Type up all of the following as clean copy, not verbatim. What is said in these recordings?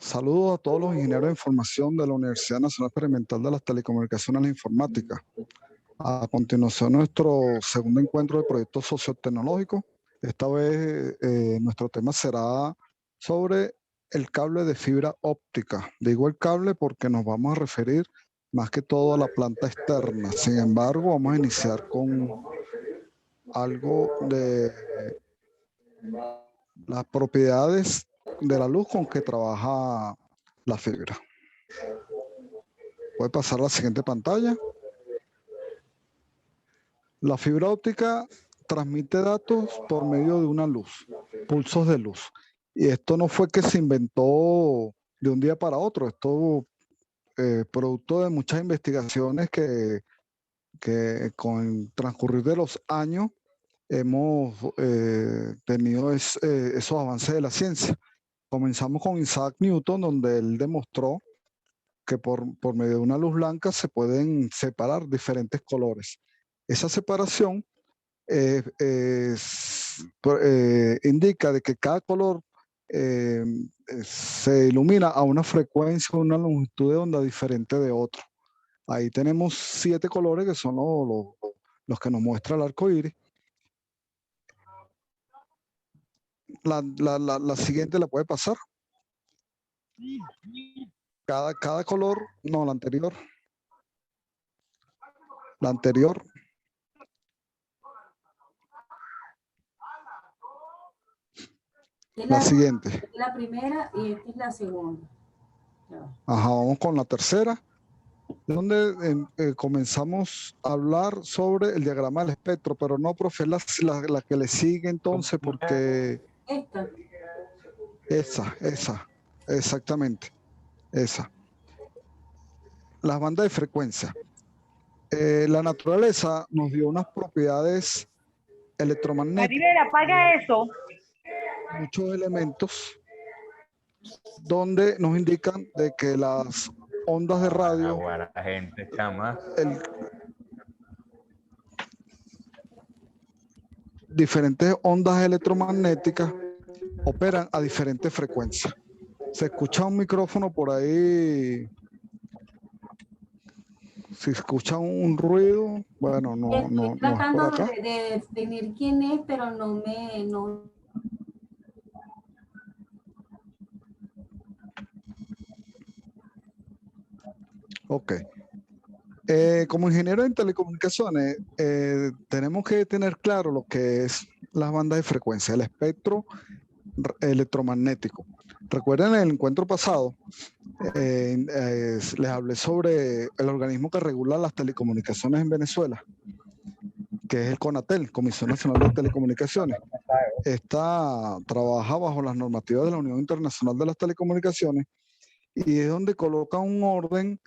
Saludos a todos los ingenieros de información de la Universidad Nacional Experimental de las Telecomunicaciones y la Informática. A continuación, nuestro segundo encuentro de proyectos sociotecnológicos. Esta vez nuestro tema será sobre el cable de fibra óptica. Digo el cable porque nos vamos a referir más que todo a la planta externa. Sin embargo, vamos a iniciar con algo de las propiedades de la luz con que trabaja la fibra. Puede pasar a la siguiente pantalla. La fibra óptica transmite datos por medio de una luz, pulsos de luz. Y esto no fue que se inventó de un día para otro. Esto producto de muchas investigaciones que con el transcurrir de los años hemos tenido esos avances de la ciencia. Comenzamos con Isaac Newton, donde él demostró que por medio de una luz blanca se pueden separar diferentes colores. Esa separación indica de que cada color se ilumina a una frecuencia, una longitud de onda diferente de otro. Ahí tenemos 7 colores que son los que nos muestra el arco iris. La siguiente la puede pasar. Cada color, no, la anterior. La anterior. La siguiente. La primera y esta es la segunda. Ajá, vamos con la tercera, donde comenzamos a hablar sobre el diagrama del espectro, pero no, profe, la que le sigue entonces, porque... Esta. Esa, exactamente, esa. Las bandas de frecuencia. La naturaleza nos dio unas propiedades electromagnéticas. Maribel, apaga eso. Muchos elementos donde nos indican de que las ondas de radio, gente, chama. Diferentes ondas electromagnéticas operan a diferentes frecuencias. Se escucha un micrófono por ahí. Si escuchan un ruido, bueno, no Estoy tratando es por acá. de definir quién es, pero no. Ok. Como ingeniero en telecomunicaciones, tenemos que tener claro lo que es las bandas de frecuencia, el espectro electromagnético. Recuerden el encuentro pasado, les hablé sobre el organismo que regula las telecomunicaciones en Venezuela, que es el CONATEL, Comisión Nacional de Telecomunicaciones. Esta trabaja bajo las normativas de la Unión Internacional de las Telecomunicaciones y es donde coloca un orden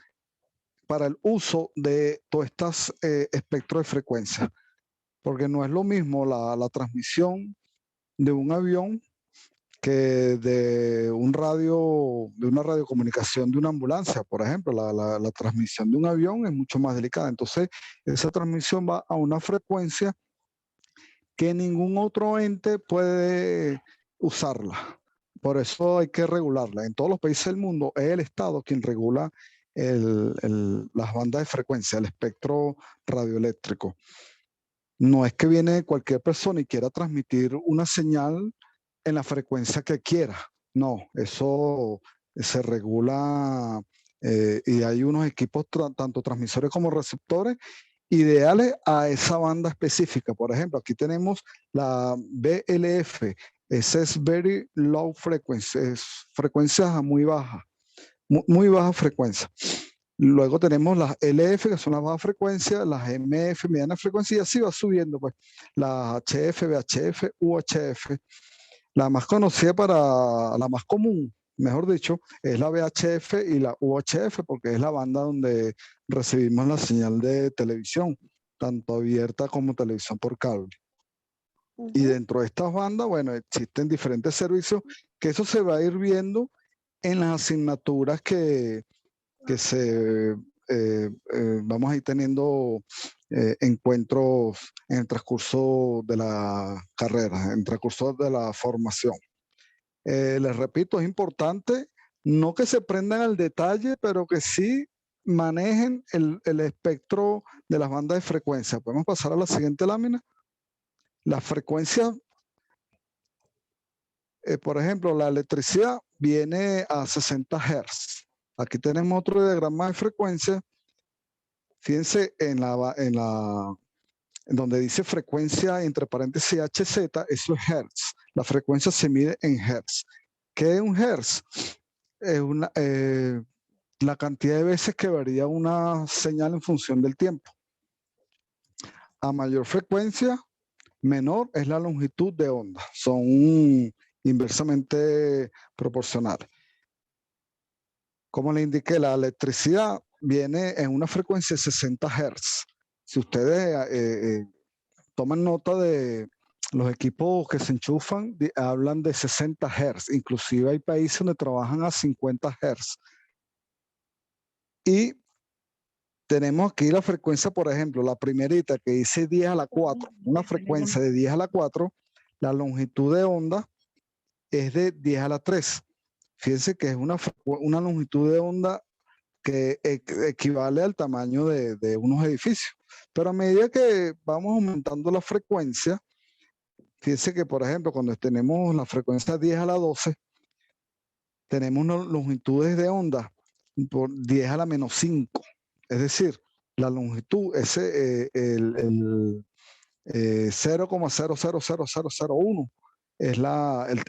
para el uso de todos estos espectros de frecuencia, porque no es lo mismo la transmisión de un avión que de una radiocomunicación de una ambulancia, por ejemplo. La transmisión de un avión es mucho más delicada. Entonces, esa transmisión va a una frecuencia que ningún otro ente puede usarla. Por eso hay que regularla. En todos los países del mundo es el Estado quien regula las bandas de frecuencia, el espectro radioeléctrico. No es que viene cualquier persona y quiera transmitir una señal en la frecuencia que quiera. No, eso se regula y hay unos equipos, tanto transmisores como receptores, ideales a esa banda específica. Por ejemplo, aquí tenemos la BLF, esa es Very Low Frequency, es frecuencia muy baja, muy baja frecuencia. Luego tenemos las LF, que son las bajas frecuencias, las MF, mediana frecuencia, y así va subiendo, pues, las HF, VHF, UHF. La más conocida la más común, mejor dicho, es la VHF y la UHF, porque es la banda donde recibimos la señal de televisión, tanto abierta como televisión por cable. Y dentro de estas bandas, bueno, existen diferentes servicios, que eso se va a ir viendo en las asignaturas que vamos a ir teniendo encuentros en el transcurso de la carrera, en el transcurso de la formación. Les repito, es importante No que se prendan al detalle, pero que sí manejen el espectro de las bandas de frecuencia. Podemos pasar a la siguiente lámina. La frecuencia, por ejemplo, la electricidad viene a 60 Hz. Aquí tenemos otro diagrama de frecuencia. Fíjense en donde dice frecuencia entre paréntesis Hz, eso es Hertz. La frecuencia se mide en Hertz. ¿Qué es un Hertz? Es la cantidad de veces que varía una señal en función del tiempo. A mayor frecuencia, menor es la longitud de onda. Son inversamente proporcionales. Como le indiqué, la electricidad viene en una frecuencia de 60 Hz. Si ustedes toman nota de los equipos que se enchufan, hablan de 60 Hz. Inclusive hay países donde trabajan a 50 Hz. Y tenemos aquí la frecuencia, por ejemplo, la primerita que dice 10 a la 4, una frecuencia de 10 a la 4, la longitud de onda es de 10 a la 3. Fíjense que es una longitud de onda que equivale al tamaño de unos edificios. Pero a medida que vamos aumentando la frecuencia, fíjense que, por ejemplo, cuando tenemos la frecuencia 10 a la 12, tenemos longitudes de onda por 10 a la menos 5. Es decir, la longitud es el 0,000001 es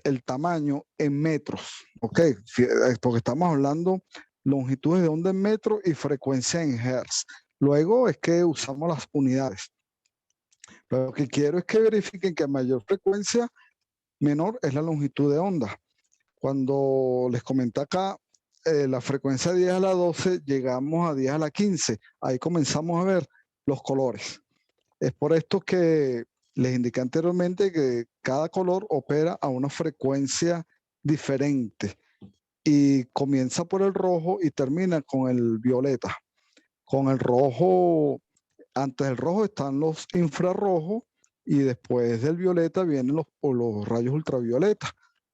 el tamaño en metros, ¿ok? Porque estamos hablando longitudes de onda en metros y frecuencia en hertz. Luego es que usamos las unidades. Pero lo que quiero es que verifiquen que a mayor frecuencia, menor es la longitud de onda. Cuando les comenté acá, la frecuencia 10 a la 12, llegamos a 10 a la 15. Ahí comenzamos a ver los colores. Es por esto que les indiqué anteriormente que cada color opera a una frecuencia diferente y comienza por el rojo y termina con el violeta. Con el rojo, antes del rojo están los infrarrojos y después del violeta vienen los rayos ultravioleta.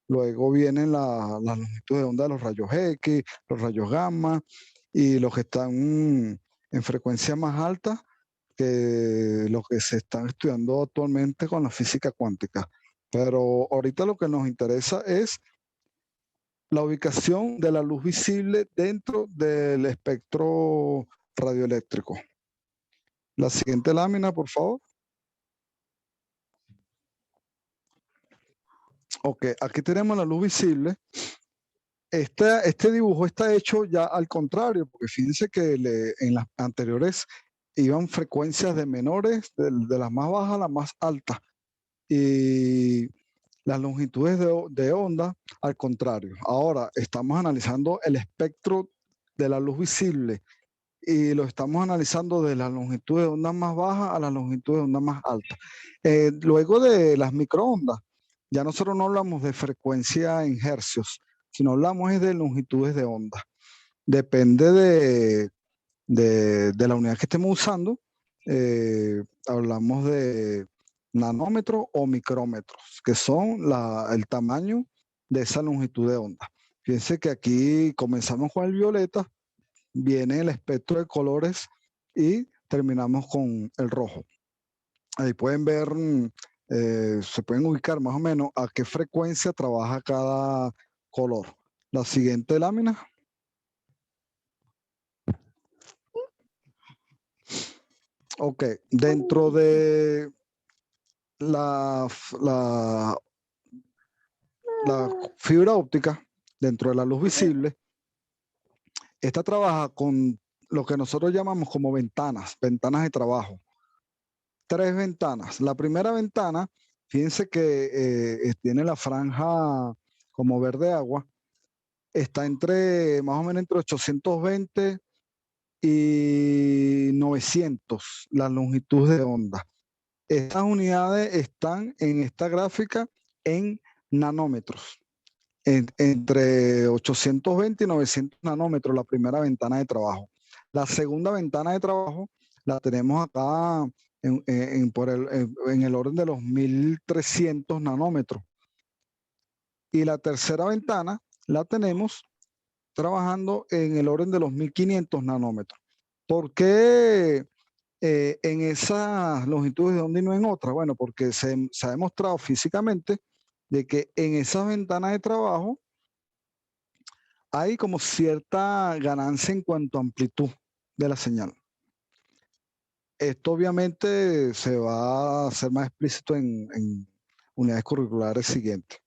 Luego vienen las longitudes de onda de los rayos X, los rayos gamma y los que están en frecuencia más alta que los que se están estudiando actualmente con la física cuántica. Pero ahorita lo que nos interesa es la ubicación de la luz visible dentro del espectro radioeléctrico. La siguiente lámina, por favor. Ok, aquí tenemos la luz visible. Este dibujo está hecho ya al contrario, porque fíjense que en las anteriores iban frecuencias de menores, de las más bajas a las más altas. Y las longitudes de onda al contrario. Ahora estamos analizando el espectro de la luz visible y lo estamos analizando de la longitud de onda más baja a la longitud de onda más alta. Luego de las microondas, ya nosotros no hablamos de frecuencia en hercios, sino hablamos de longitudes de onda. Depende de la unidad que estemos usando, hablamos de nanómetros o micrómetros, que son el tamaño de esa longitud de onda. Fíjense que aquí comenzamos con el violeta, viene el espectro de colores y terminamos con el rojo. Ahí pueden ver, se pueden ubicar más o menos a qué frecuencia trabaja cada color. La siguiente lámina. Ok, dentro de la fibra óptica, dentro de la luz visible, esta trabaja con lo que nosotros llamamos como ventanas de trabajo. 3 ventanas. La primera ventana, fíjense que tiene la franja como verde agua, está más o menos entre 820 y 900 la longitud de onda. Estas unidades están en esta gráfica en nanómetros, entre 820 y 900 nanómetros la primera ventana de trabajo. La segunda ventana de trabajo la tenemos acá en el orden de los 1300 nanómetros. Y la tercera ventana la tenemos trabajando en el orden de los 1500 nanómetros. ¿Por qué en esas longitudes de onda y no en otras? Bueno, porque se ha demostrado físicamente de que en esas ventanas de trabajo hay como cierta ganancia en cuanto a amplitud de la señal. Esto obviamente se va a hacer más explícito en unidades curriculares siguientes.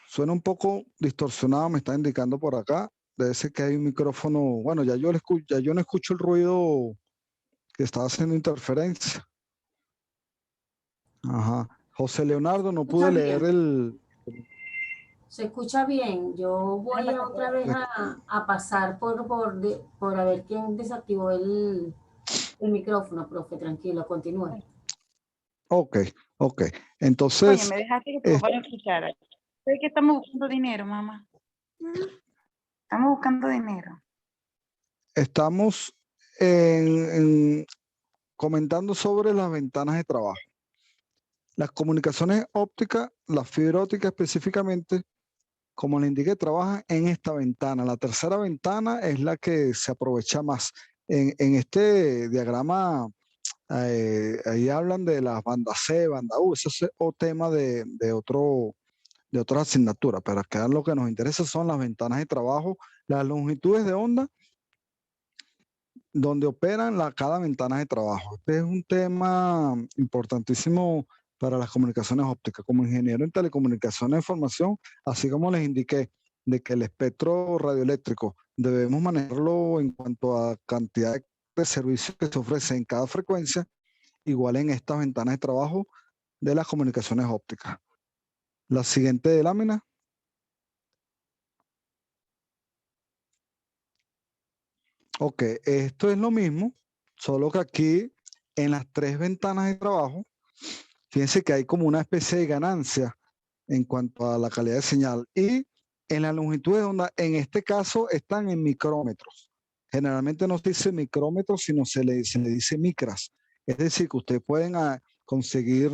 Suena un poco distorsionado, me está indicando por acá. Debe ser que hay un micrófono. Bueno, ya yo no escucho el ruido que está haciendo interferencia. Ajá. José Leonardo, no pude leer el... Se escucha bien. Yo voy otra vez a pasar por a ver quién desactivó el micrófono, profe. Tranquilo, continúe. Ok, ok. Oye, Entonces, me dejaste que tu papá lo escuchara. Sé que estamos buscando dinero, mamá. Estamos buscando dinero. estamos comentando sobre las ventanas de trabajo. Las comunicaciones ópticas, la fibra óptica específicamente, como le indiqué, trabaja en esta ventana. La tercera ventana es la que se aprovecha más. En este diagrama, ahí hablan de las bandas C, banda U, eso es otro tema de otra asignatura, pero acá lo que nos interesa son las ventanas de trabajo, las longitudes de onda donde operan cada ventana de trabajo. Este es un tema importantísimo para las comunicaciones ópticas. Como ingeniero en telecomunicaciones de información, así como les indiqué de que el espectro radioeléctrico debemos manejarlo en cuanto a cantidad de servicios que se ofrece en cada frecuencia, igual en estas ventanas de trabajo de las comunicaciones ópticas. La siguiente lámina. Ok, esto es lo mismo, solo que aquí en las tres ventanas de trabajo, fíjense que hay como una especie de ganancia en cuanto a la calidad de señal. Y en la longitud de onda, en este caso, están en micrómetros. Generalmente no se dice micrómetros, sino se le dice micras. Es decir, que ustedes pueden conseguir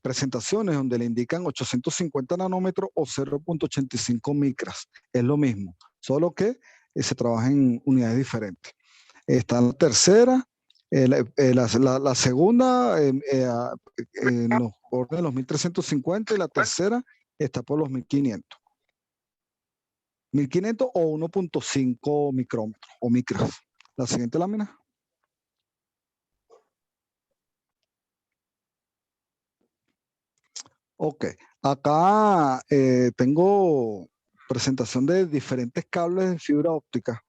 presentaciones donde le indican 850 nanómetros o 0.85 micras. Es lo mismo, solo que se trabaja en unidades diferentes. Está la tercera, la segunda en los órdenes de los 1350 y la tercera está por los 1500. 1500 o 1.5 micrómetros o micras. La siguiente lámina. Ok, acá tengo presentación de diferentes cables de fibra óptica.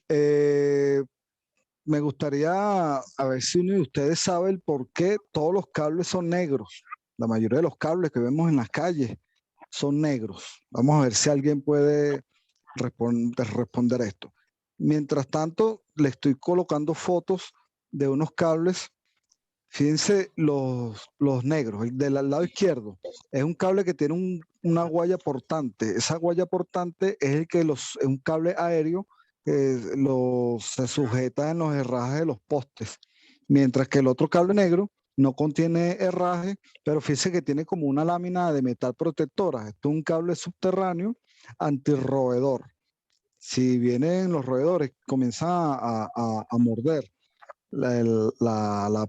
Me gustaría a ver si uno de ustedes sabe el por qué todos los cables son negros. La mayoría de los cables que vemos en las calles son negros. Vamos a ver si alguien puede responder esto. Mientras tanto, le estoy colocando fotos de unos cables. Fíjense los negros. El del lado izquierdo es un cable que tiene una guaya portante. Esa guaya portante es el que es un cable aéreo que se sujeta en los herrajes de los postes. Mientras que el otro cable negro no contiene herraje, pero fíjense que tiene como una lámina de metal protectora. Esto es un cable subterráneo antirroedor. Si vienen los roedores, comienzan a morder la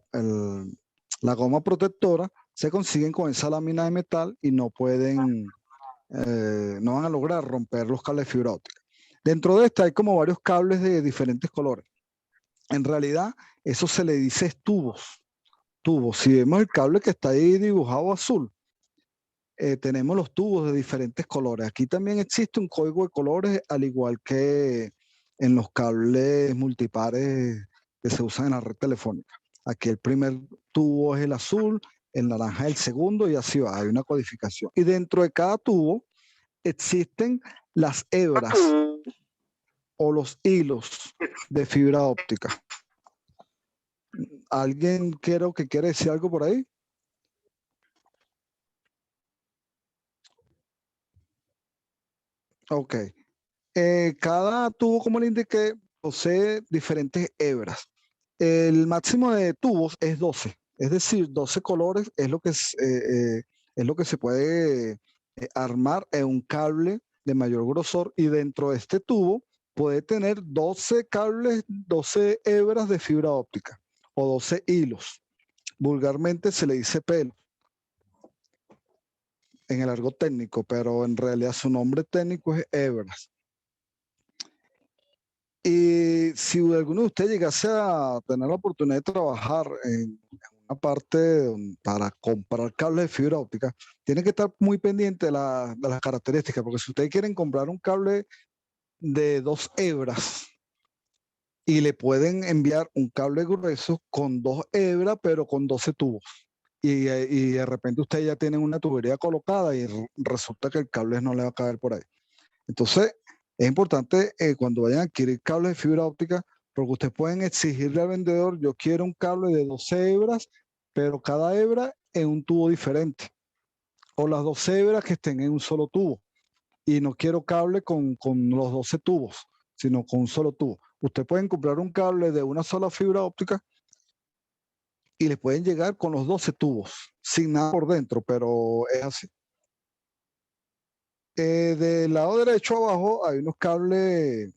goma protectora, se consiguen con esa lámina de metal y no van a lograr romper los cables de fibra óptica. Dentro de esta hay como varios cables de diferentes colores. En realidad, eso se le dice tubos. Tubos. Si vemos el cable que está ahí dibujado azul, tenemos los tubos de diferentes colores. Aquí también existe un código de colores, al igual que en los cables multipares que se usan en la red telefónica. Aquí el primer tubo es el azul, el naranja el segundo y así va, hay una codificación. Y dentro de cada tubo existen las hebras o los hilos de fibra óptica. ¿Alguien quiere decir algo por ahí? Ok. Cada tubo, como le indiqué, posee diferentes hebras. El máximo de tubos es 12, es decir, 12 colores es lo que es lo que se puede armar en un cable de mayor grosor, y dentro de este tubo puede tener 12 cables, 12 hebras de fibra óptica o 12 hilos. Vulgarmente se le dice pelo en el argot técnico, pero en realidad su nombre técnico es hebras. Y si alguno de ustedes llegase a tener la oportunidad de trabajar en una parte para comprar cables de fibra óptica, tiene que estar muy pendiente de las características, porque si ustedes quieren comprar un cable de 2 hebras y le pueden enviar un cable grueso con 2 hebras, pero con 12 tubos. Y de repente ustedes ya tienen una tubería colocada y resulta que el cable no le va a caber por ahí. Entonces, es importante cuando vayan a adquirir cables de fibra óptica, porque ustedes pueden exigirle al vendedor: yo quiero un cable de 12 hebras, pero cada hebra en un tubo diferente. O las 12 hebras que estén en un solo tubo. Y no quiero cable con los 12 tubos, sino con un solo tubo. Ustedes pueden comprar un cable de una sola fibra óptica y les pueden llegar con los 12 tubos, sin nada por dentro, pero es así. Del lado derecho abajo hay unos cables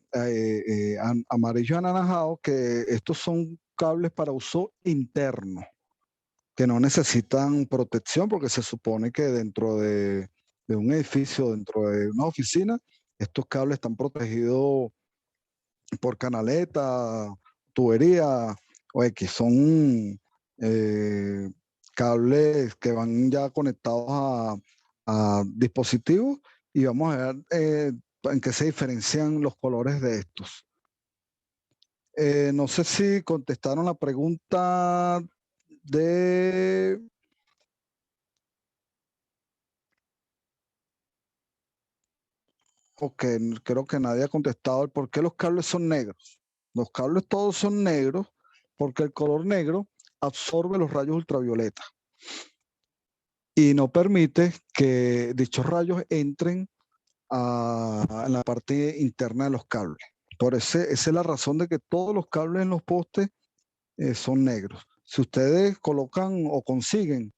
amarillos anaranjados, que estos son cables para uso interno, que no necesitan protección, porque se supone que dentro de un edificio, dentro de una oficina, estos cables están protegidos por canaleta, tubería o X. Son eh, cables que van ya conectados a dispositivos, y vamos a ver en qué se diferencian los colores de estos. No sé si contestaron la pregunta de... Ok, creo que nadie ha contestado el por qué los cables son negros. Los cables todos son negros porque el color negro absorbe los rayos ultravioleta y no permite que dichos rayos entren en la parte interna de los cables. Esa es la razón de que todos los cables en los postes son negros. Si ustedes colocan o consiguen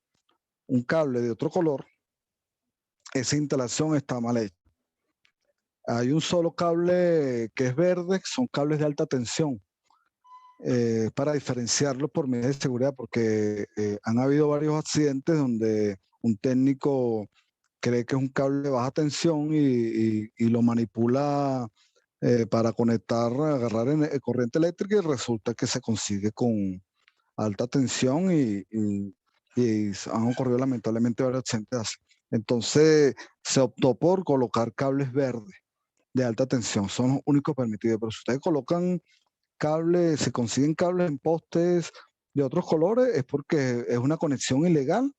un cable de otro color, esa instalación está mal hecha. Hay un solo cable que es verde, son cables de alta tensión, para diferenciarlo por medidas de seguridad, porque han habido varios accidentes donde un técnico cree que es un cable de baja tensión y lo manipula para conectar, agarrar corriente eléctrica, y resulta que se consigue con alta tensión y han ocurrido lamentablemente varios accidentes así. Entonces se optó por colocar cables verdes de alta tensión, son los únicos permitidos. Pero si ustedes colocan cables, se consiguen cables en postes de otros colores, es porque es una conexión ilegal,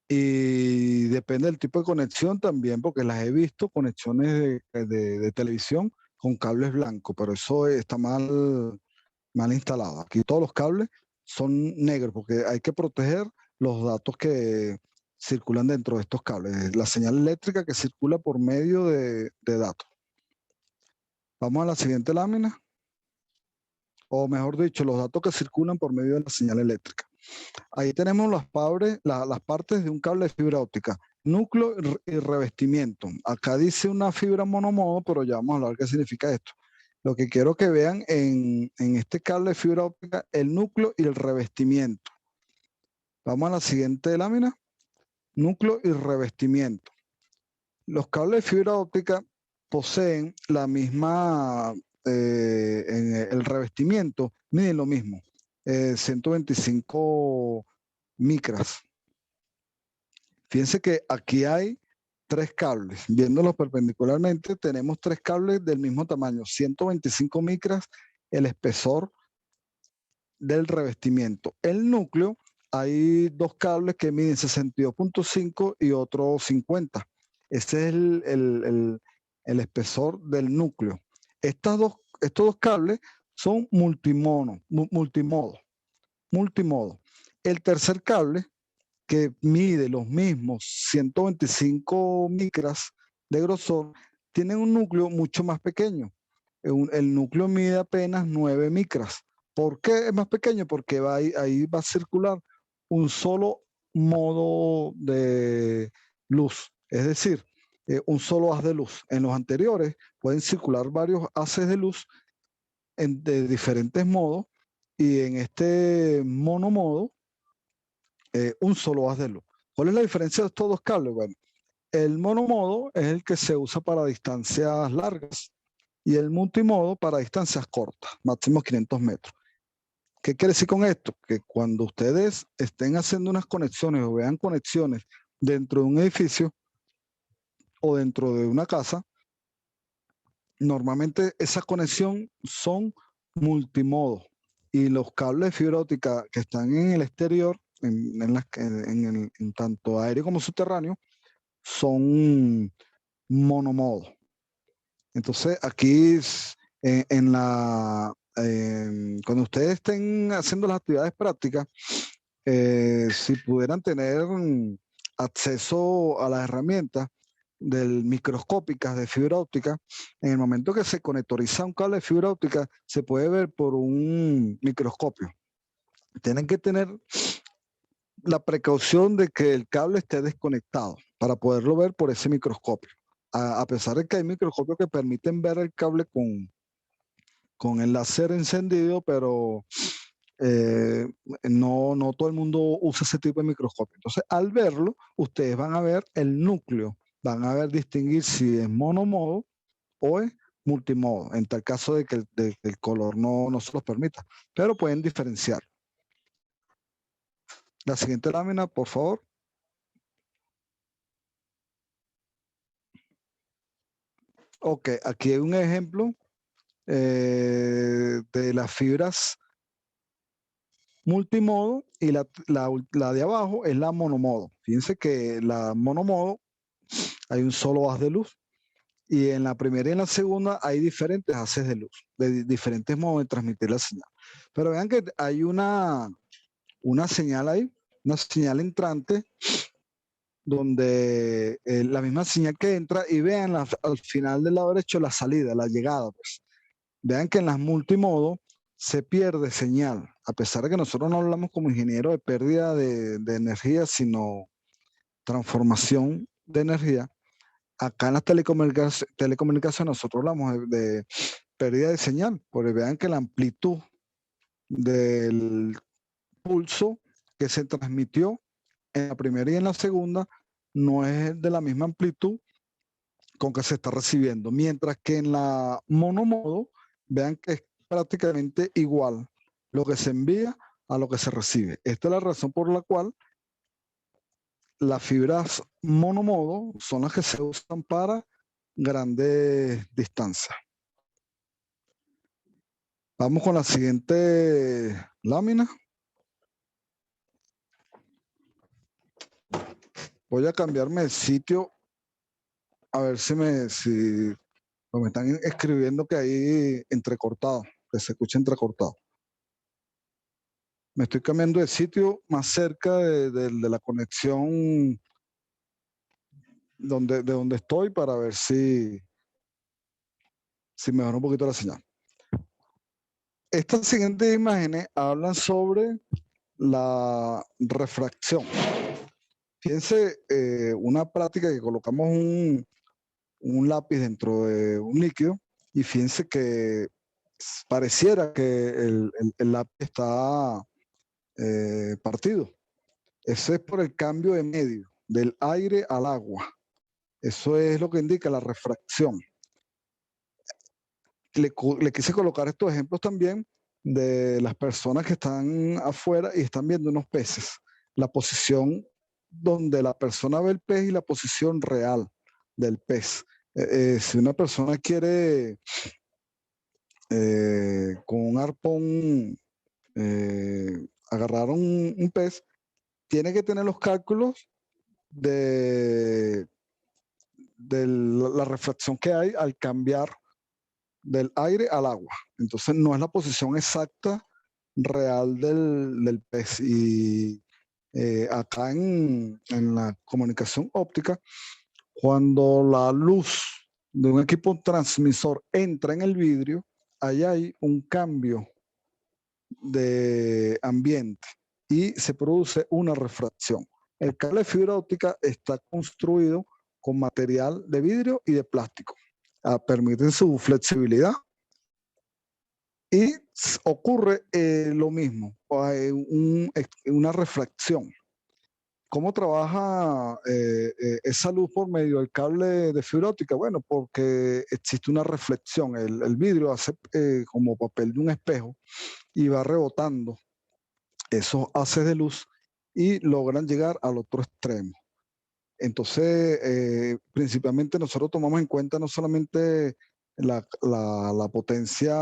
y depende del tipo de conexión también, porque las he visto, conexiones de televisión con cables blancos, pero eso está mal instalado. Aquí todos los cables son negros porque hay que proteger los datos que circulan dentro de estos cables, la señal eléctrica que circula por medio de datos. Vamos a la siguiente lámina, o mejor dicho, los datos que circulan por medio de la señal eléctrica. Ahí tenemos las partes de un cable de fibra óptica: núcleo y revestimiento. Acá dice una fibra monomodo, pero ya vamos a hablar qué significa esto. Lo que quiero que vean en este cable de fibra óptica, el núcleo y el revestimiento. Vamos a la siguiente lámina, núcleo y revestimiento. Los cables de fibra óptica poseen la misma, en el revestimiento, miden lo mismo, 125 micras. Fíjense que aquí hay 3 cables. Viéndolos perpendicularmente, tenemos 3 cables del mismo tamaño, 125 micras el espesor del revestimiento. El núcleo, hay 2 cables que miden 62.5 y otro 50. Ese es el espesor del núcleo. Estos dos cables son multimodo. El tercer cable, que mide los mismos 125 micras de grosor, tiene un núcleo mucho más pequeño. El núcleo mide apenas 9 micras. ¿Por qué es más pequeño? Porque ahí va a circular un solo modo de luz, es decir, un solo haz de luz. En los anteriores pueden circular varios haces de luz de diferentes modos, y en este monomodo un solo haz de luz. ¿Cuál es la diferencia de estos dos cables? Bueno, el monomodo es el que se usa para distancias largas y el multimodo para distancias cortas, máximo 500 metros. ¿Qué quiere decir con esto? Que cuando ustedes estén haciendo unas conexiones o vean conexiones dentro de un edificio o dentro de una casa, normalmente esa conexión son multimodo, y los cables de fibra óptica que están en el exterior, en tanto aéreo como subterráneo, son monomodo. Entonces aquí cuando ustedes estén haciendo las actividades prácticas, si pudieran tener acceso a las herramientas microscópicas de fibra óptica, en el momento que se conectoriza un cable de fibra óptica, se puede ver por un microscopio. Tienen que tener la precaución de que el cable esté desconectado para poderlo ver por ese microscopio. A pesar de que hay microscopios que permiten ver el cable con el láser encendido, pero no todo el mundo usa ese tipo de microscopio. Entonces, al verlo, ustedes van a ver el núcleo, van a ver distinguir si es monomodo o es multimodo, en tal caso de que el color no se los permita, pero pueden diferenciar. La siguiente lámina, por favor. Ok, aquí hay un ejemplo de las fibras multimodo, y la de abajo es la monomodo. Fíjense que la monomodo hay un solo haz de luz, y en la primera y en la segunda hay diferentes haces de luz, de diferentes modos de transmitir la señal. Pero vean que hay una señal ahí, una señal entrante, donde la misma señal que entra, y vean al final del lado derecho la salida, la llegada. Pues. Vean que en las multimodo se pierde señal, a pesar de que nosotros no hablamos como ingeniero de pérdida de energía, sino transformación de energía. Acá en las telecomunicaciones nosotros hablamos de pérdida de señal, porque vean que la amplitud del pulso que se transmitió en la primera y en la segunda no es de la misma amplitud con que se está recibiendo, mientras que en la monomodo, vean que es prácticamente igual lo que se envía a lo que se recibe. Esta es la razón por la cual las fibras monomodo son las que se usan para grandes distancias. Vamos con la siguiente lámina. Voy a cambiarme de sitio a ver si me están escribiendo que hay entrecortado, que se escucha entrecortado. Me estoy cambiando de sitio más cerca de la conexión de donde estoy, para ver si mejora un poquito la señal. Estas siguientes imágenes hablan sobre la refracción. Fíjense, una práctica que colocamos un lápiz dentro de un líquido, y fíjense que pareciera que el lápiz está partido. Eso es por el cambio de medio, del aire al agua. Eso es lo que indica la refracción. Le quise colocar estos ejemplos también de las personas que están afuera y están viendo unos peces. La posición donde la persona ve el pez y la posición real del pez. Si una persona quiere con un arpón agarrar un pez, tiene que tener los cálculos de la refracción que hay al cambiar del aire al agua. Entonces no es la posición exacta real del pez. Y acá en la comunicación óptica, cuando la luz de un equipo transmisor entra en el vidrio, ahí hay un cambio de ambiente y se produce una refracción. El cable de fibra óptica está construido con material de vidrio y de plástico. Permiten su flexibilidad y ocurre lo mismo, hay una refracción. ¿Cómo trabaja esa luz por medio del cable de fibra óptica? Bueno, porque existe una reflexión. El vidrio hace como papel de un espejo y va rebotando esos haces de luz y logran llegar al otro extremo. Entonces, principalmente nosotros tomamos en cuenta no solamente la potencia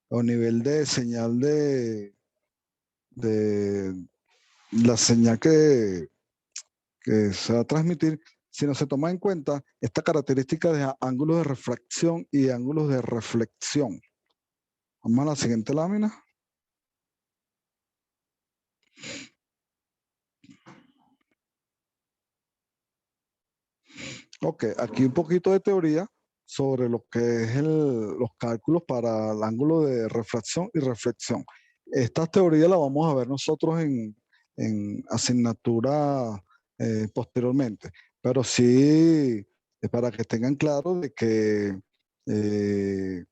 o nivel de señal de la señal que se va a transmitir, sino se toma en cuenta esta característica de ángulos de refracción y ángulos de reflexión. Vamos a la siguiente lámina. Ok, aquí un poquito de teoría sobre lo que es los cálculos para el ángulo de refracción y reflexión. Esta teoría la vamos a ver nosotros en asignatura posteriormente, pero sí para que tengan claro de que en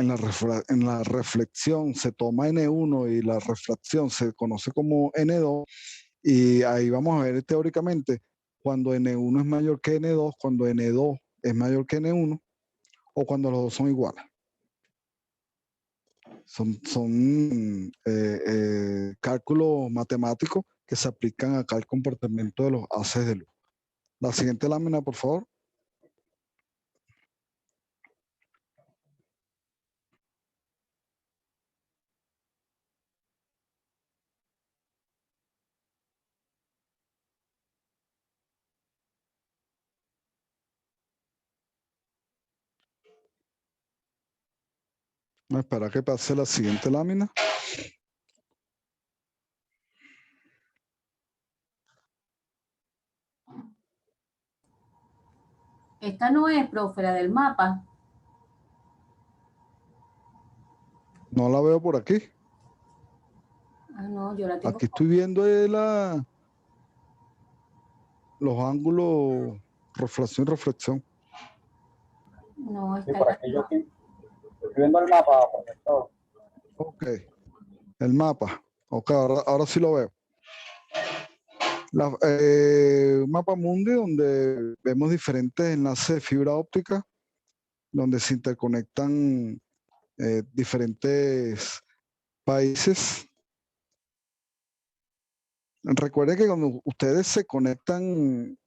la reflexión se toma N1 y la refracción se conoce como N2, y ahí vamos a ver teóricamente cuando N1 es mayor que N2, cuando N2 es mayor que N1 o cuando los dos son iguales. Son cálculos matemáticos que se aplican acá al comportamiento de los haces de luz. La siguiente lámina, por favor. Vamos a esperar que pase la siguiente lámina. Esta no es, profe, la del mapa. No la veo por aquí. Ah, no, yo la tengo. Aquí estoy viendo los ángulos, reflexión y reflexión. No, Sí, está por aquí yo estoy viendo el mapa, profesor. Ok, el mapa. Ok, ahora sí lo veo. Mapa mundi donde vemos diferentes enlaces de fibra óptica, donde se interconectan diferentes países. Recuerden que cuando ustedes se conectan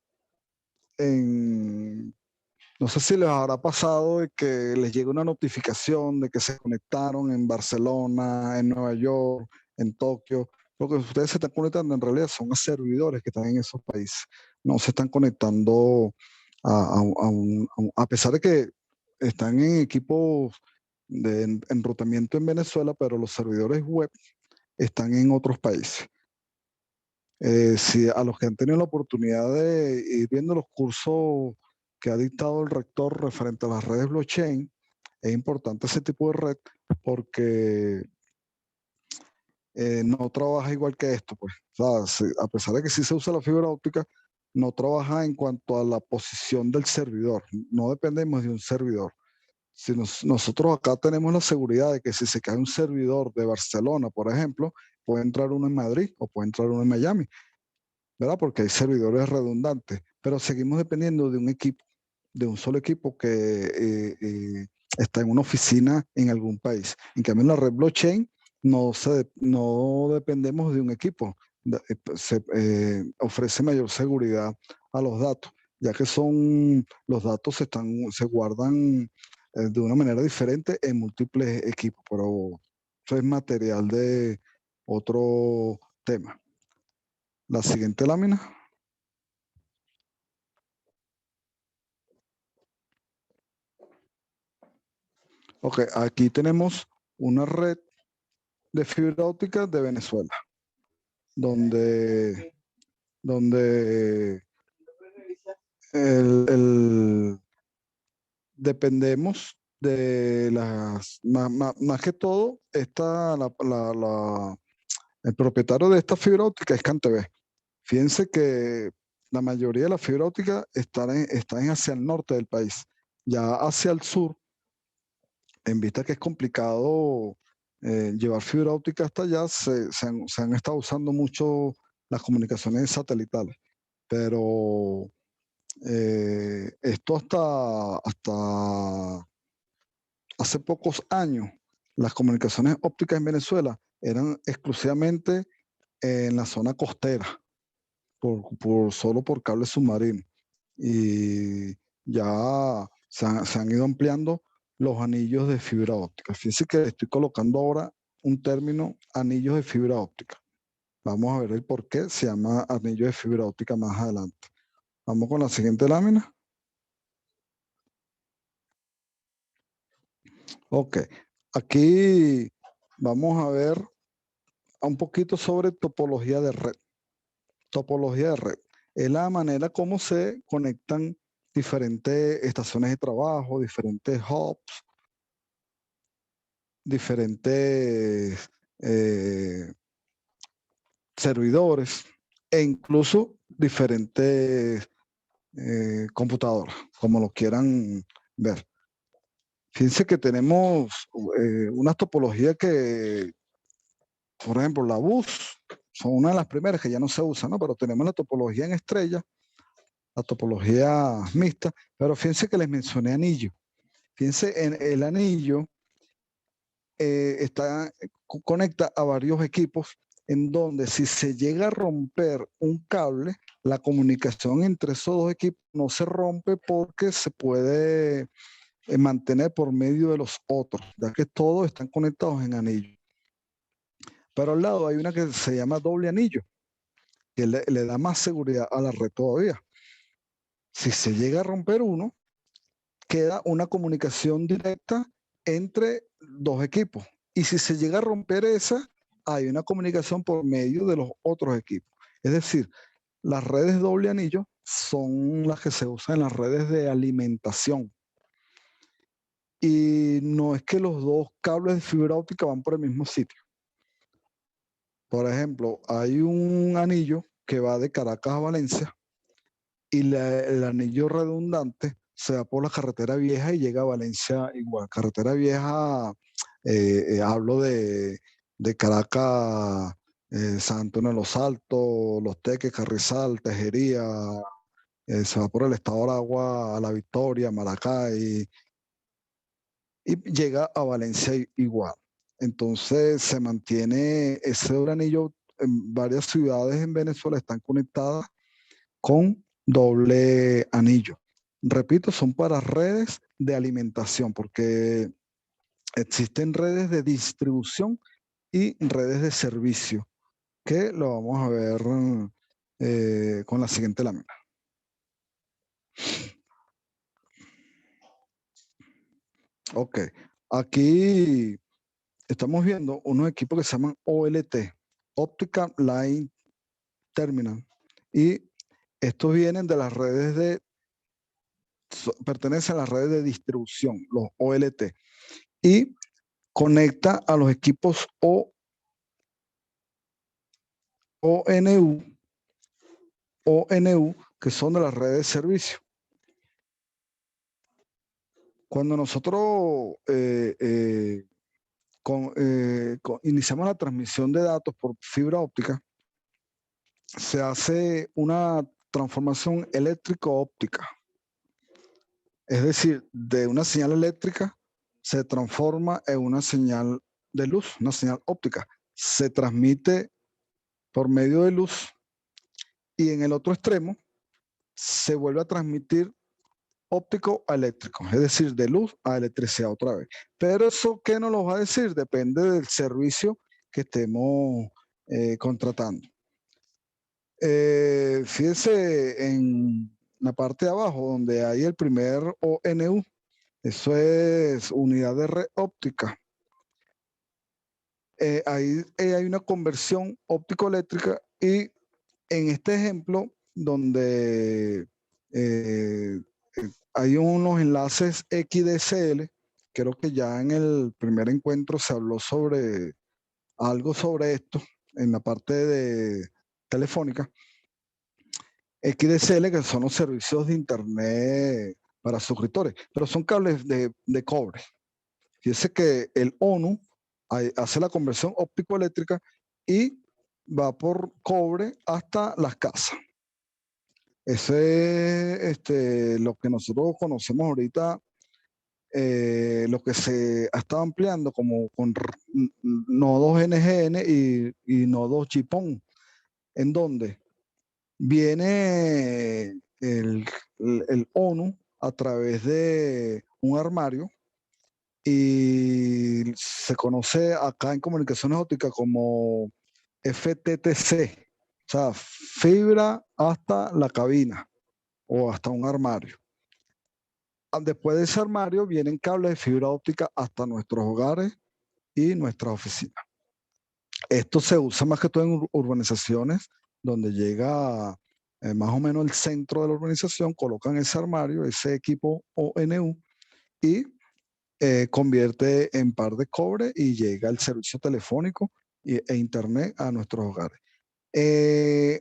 no sé si les habrá pasado de que les llega una notificación de que se conectaron en Barcelona, en Nueva York, en Tokio. Lo que ustedes se están conectando en realidad son a servidores que están en esos países. No se están conectando a pesar de que están en equipos de enrutamiento en Venezuela, pero los servidores web están en otros países. Si a los que han tenido la oportunidad de ir viendo los cursos que ha dictado el rector referente a las redes blockchain, es importante ese tipo de red porque no trabaja igual que esto, pues. O sea, a pesar de que sí se usa la fibra óptica, no trabaja en cuanto a la posición del servidor. No dependemos de un servidor. Si nosotros acá tenemos la seguridad de que si se cae un servidor de Barcelona, por ejemplo, puede entrar uno en Madrid o puede entrar uno en Miami, ¿verdad? Porque hay servidores redundantes, pero seguimos dependiendo de un equipo, de un solo equipo que está en una oficina en algún país. En cambio, en la red blockchain no dependemos de un equipo. Se ofrece mayor seguridad a los datos, ya que los datos se guardan de una manera diferente en múltiples equipos, pero eso es material de otro tema. La siguiente lámina. Ok, aquí tenemos una red de fibra óptica de Venezuela, donde dependemos de más que todo, el propietario de esta fibra óptica es CanTV. Fíjense que la mayoría de la fibra óptica están hacia el norte del país. Ya hacia el sur, en vista que es complicado llevar fibra óptica hasta allá, se han estado usando mucho las comunicaciones satelitales. Pero esto hasta hace pocos años, las comunicaciones ópticas en Venezuela eran exclusivamente en la zona costera, solo por cable submarino. Y ya se han ido ampliando los anillos de fibra óptica. Fíjense que estoy colocando ahora un término, anillos de fibra óptica. Vamos a ver el por qué se llama anillo de fibra óptica más adelante. Vamos con la siguiente lámina. Ok, aquí vamos a ver un poquito sobre topología de red. Topología de red es la manera como se conectan diferentes estaciones de trabajo, diferentes hubs, diferentes servidores e incluso diferentes computadoras, como lo quieran ver. Fíjense que tenemos una topología que, por ejemplo, la bus son una de las primeras que ya no se usa, ¿no? Pero tenemos la topología en estrella, la topología mixta, pero fíjense que les mencioné anillo. Fíjense, en el anillo conecta a varios equipos en donde si se llega a romper un cable, la comunicación entre esos dos equipos no se rompe porque se puede mantener por medio de los otros, ya que todos están conectados en anillo. Pero al lado hay una que se llama doble anillo, que le da más seguridad a la red todavía. Si se llega a romper uno, queda una comunicación directa entre dos equipos. Y si se llega a romper esa, hay una comunicación por medio de los otros equipos. Es decir, las redes doble anillo son las que se usan en las redes de alimentación. Y no es que los dos cables de fibra óptica van por el mismo sitio. Por ejemplo, hay un anillo que va de Caracas a Valencia y el anillo redundante se va por la carretera vieja y llega a Valencia igual. Carretera vieja, hablo de Caracas, San Antonio de los Altos, Los Teques, Carrizal, Tejería, se va por el estado de Aragua a La Victoria, Maracay, y llega a Valencia igual. Entonces se mantiene ese doble anillo en varias ciudades en Venezuela, están conectadas con doble anillo. Repito, son para redes de alimentación, porque existen redes de distribución y redes de servicio, que lo vamos a ver con la siguiente lámina. Ok, aquí estamos viendo unos equipos que se llaman OLT, Optical Line Terminal, y estos vienen de las redes pertenecen a las redes de distribución, los OLT, y conecta a los equipos ONU, que son de las redes de servicio. Cuando nosotros iniciamos la transmisión de datos por fibra óptica, se hace una transformación eléctrico-óptica. Es decir, de una señal eléctrica se transforma en una señal de luz, una señal óptica. Se transmite por medio de luz y en el otro extremo se vuelve a transmitir óptico a eléctrico, es decir, de luz a electricidad otra vez. Pero eso, ¿qué nos lo va a decir? Depende del servicio que estemos contratando. Fíjense en la parte de abajo donde hay el primer ONU, eso es unidad de red óptica. Ahí hay una conversión óptico-eléctrica y en este ejemplo donde hay unos enlaces XDSL, creo que ya en el primer encuentro se habló sobre algo sobre esto en la parte de telefónica. XDSL, que son los servicios de internet para suscriptores, pero son cables de cobre. Fíjese que el ONU hace la conversión óptico-eléctrica y va por cobre hasta las casas. Ese es lo que nosotros conocemos ahorita, lo que se ha estado ampliando como con nodos NGN y nodos GPON, en donde viene el ONU a través de un armario y se conoce acá en comunicaciones ópticas como FTTC, o sea, fibra hasta la cabina o hasta un armario. Después de ese armario vienen cables de fibra óptica hasta nuestros hogares y nuestras oficinas. Esto se usa más que todo en urbanizaciones donde llega más o menos el centro de la urbanización, colocan ese armario, ese equipo ONU y convierte en par de cobre y llega el servicio telefónico e internet a nuestros hogares.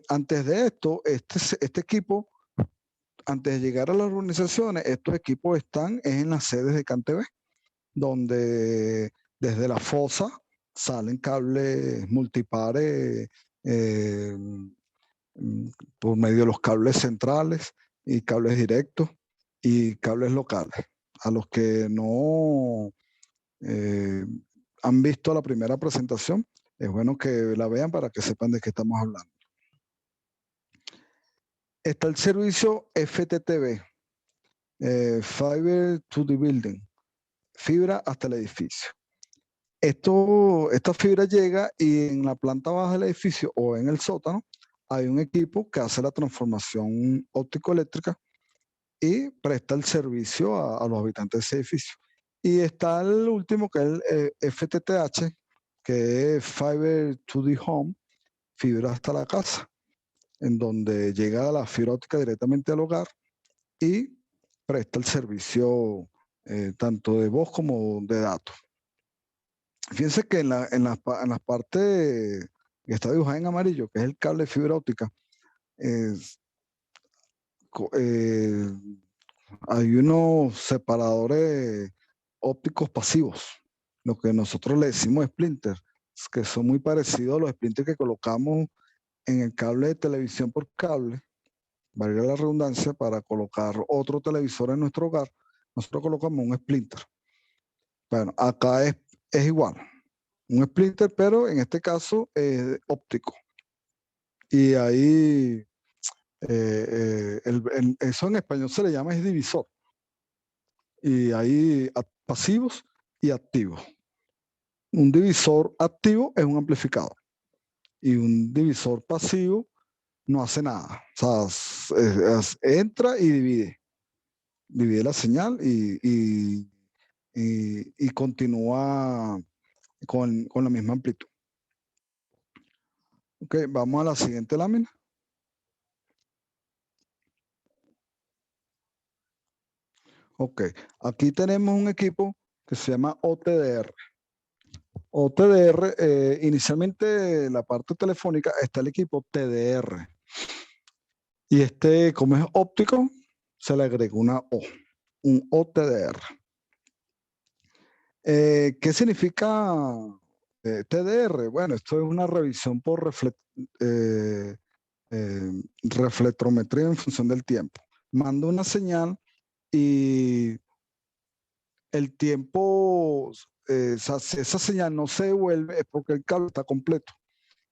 Antes de esto, este equipo, antes de llegar a las urbanizaciones, estos equipos están en las sedes de CanTV, donde desde la fosa salen cables multipares por medio de los cables centrales y cables directos y cables locales. A los que no han visto la primera presentación, es bueno que la vean para que sepan de qué estamos hablando. Está el servicio FTTB, Fiber to the Building, fibra hasta el edificio. Esta fibra llega y en la planta baja del edificio o en el sótano hay un equipo que hace la transformación óptico-eléctrica y presta el servicio a los habitantes de ese edificio. Y está el último, que es el FTTH, que es Fiber to the Home, fibra hasta la casa, en donde llega la fibra óptica directamente al hogar y presta el servicio tanto de voz como de datos. Fíjense que en las partes que está dibujada en amarillo, que es el cable de fibra óptica, hay unos separadores ópticos pasivos, lo que nosotros le decimos splinters, que son muy parecidos a los splinters que colocamos en el cable de televisión por cable, valga la redundancia, para colocar otro televisor en nuestro hogar. Nosotros colocamos un splinter. Bueno, acá es igual, un splinter, pero en este caso es óptico. Y ahí, eso en español se le llama divisor. Y hay pasivos y activos. Un divisor activo es un amplificador y un divisor pasivo no hace nada. O sea, entra y divide la señal y continúa con la misma amplitud. Ok, vamos a la siguiente lámina. Ok, aquí tenemos un equipo que se llama OTDR. OTDR, inicialmente la parte telefónica está el equipo TDR. Y como es óptico, se le agrega una O, un OTDR. ¿Qué significa TDR? Bueno, esto es una revisión por reflectrometría en función del tiempo. Manda una señal y el tiempo, si esa señal no se devuelve es porque el cable está completo.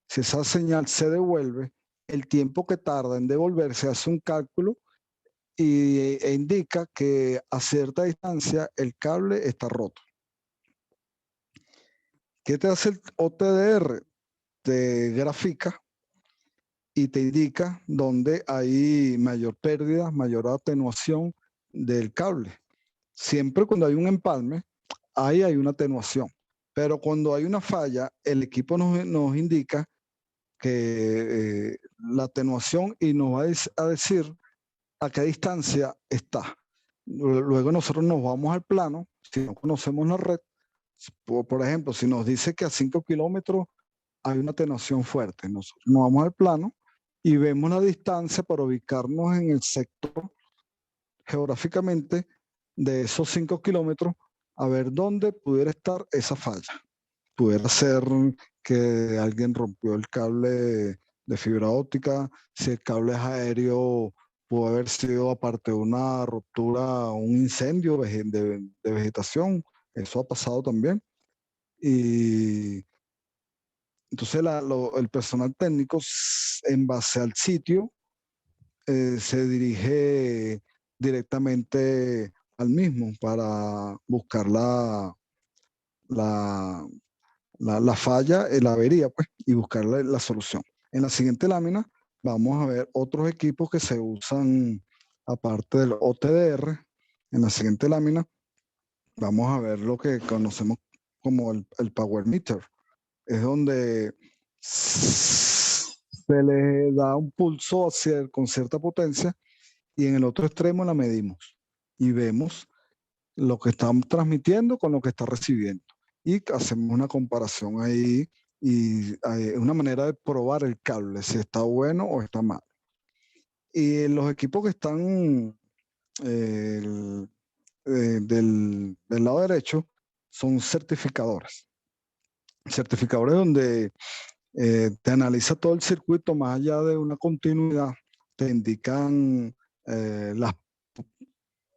Si esa señal se devuelve, el tiempo que tarda en devolverse hace un cálculo e indica que a cierta distancia el cable está roto. ¿Qué te hace el OTDR? Te grafica y te indica dónde hay mayor pérdida, mayor atenuación del cable. Siempre cuando hay un empalme, ahí hay una atenuación. Pero cuando hay una falla, el equipo nos indica que la atenuación y nos va a decir a qué distancia está. Luego nosotros nos vamos al plano, si no conocemos la red, por ejemplo, si nos dice que a 5 kilómetros hay una atenuación fuerte, nosotros nos vamos al plano y vemos la distancia para ubicarnos en el sector geográficamente de esos 5 kilómetros, a ver dónde pudiera estar esa falla. Pudiera ser que alguien rompió el cable de fibra óptica, si el cable es aéreo, pudo haber sido aparte de una ruptura, un incendio de vegetación, eso ha pasado también. Y entonces el personal técnico, en base al sitio, se dirige directamente al mismo para buscar la, la falla, la avería, pues, y buscar la solución. En la siguiente lámina vamos a ver otros equipos que se usan aparte del OTDR. En la siguiente lámina vamos a ver lo que conocemos como el Power Meter. Es donde se le da un pulso con cierta potencia y en el otro extremo la medimos y vemos lo que estamos transmitiendo con lo que está recibiendo. Y hacemos una comparación ahí y es una manera de probar el cable, si está bueno o está mal. Y los equipos que están del lado derecho son certificadores. Certificadores donde te analiza todo el circuito más allá de una continuidad, te indican las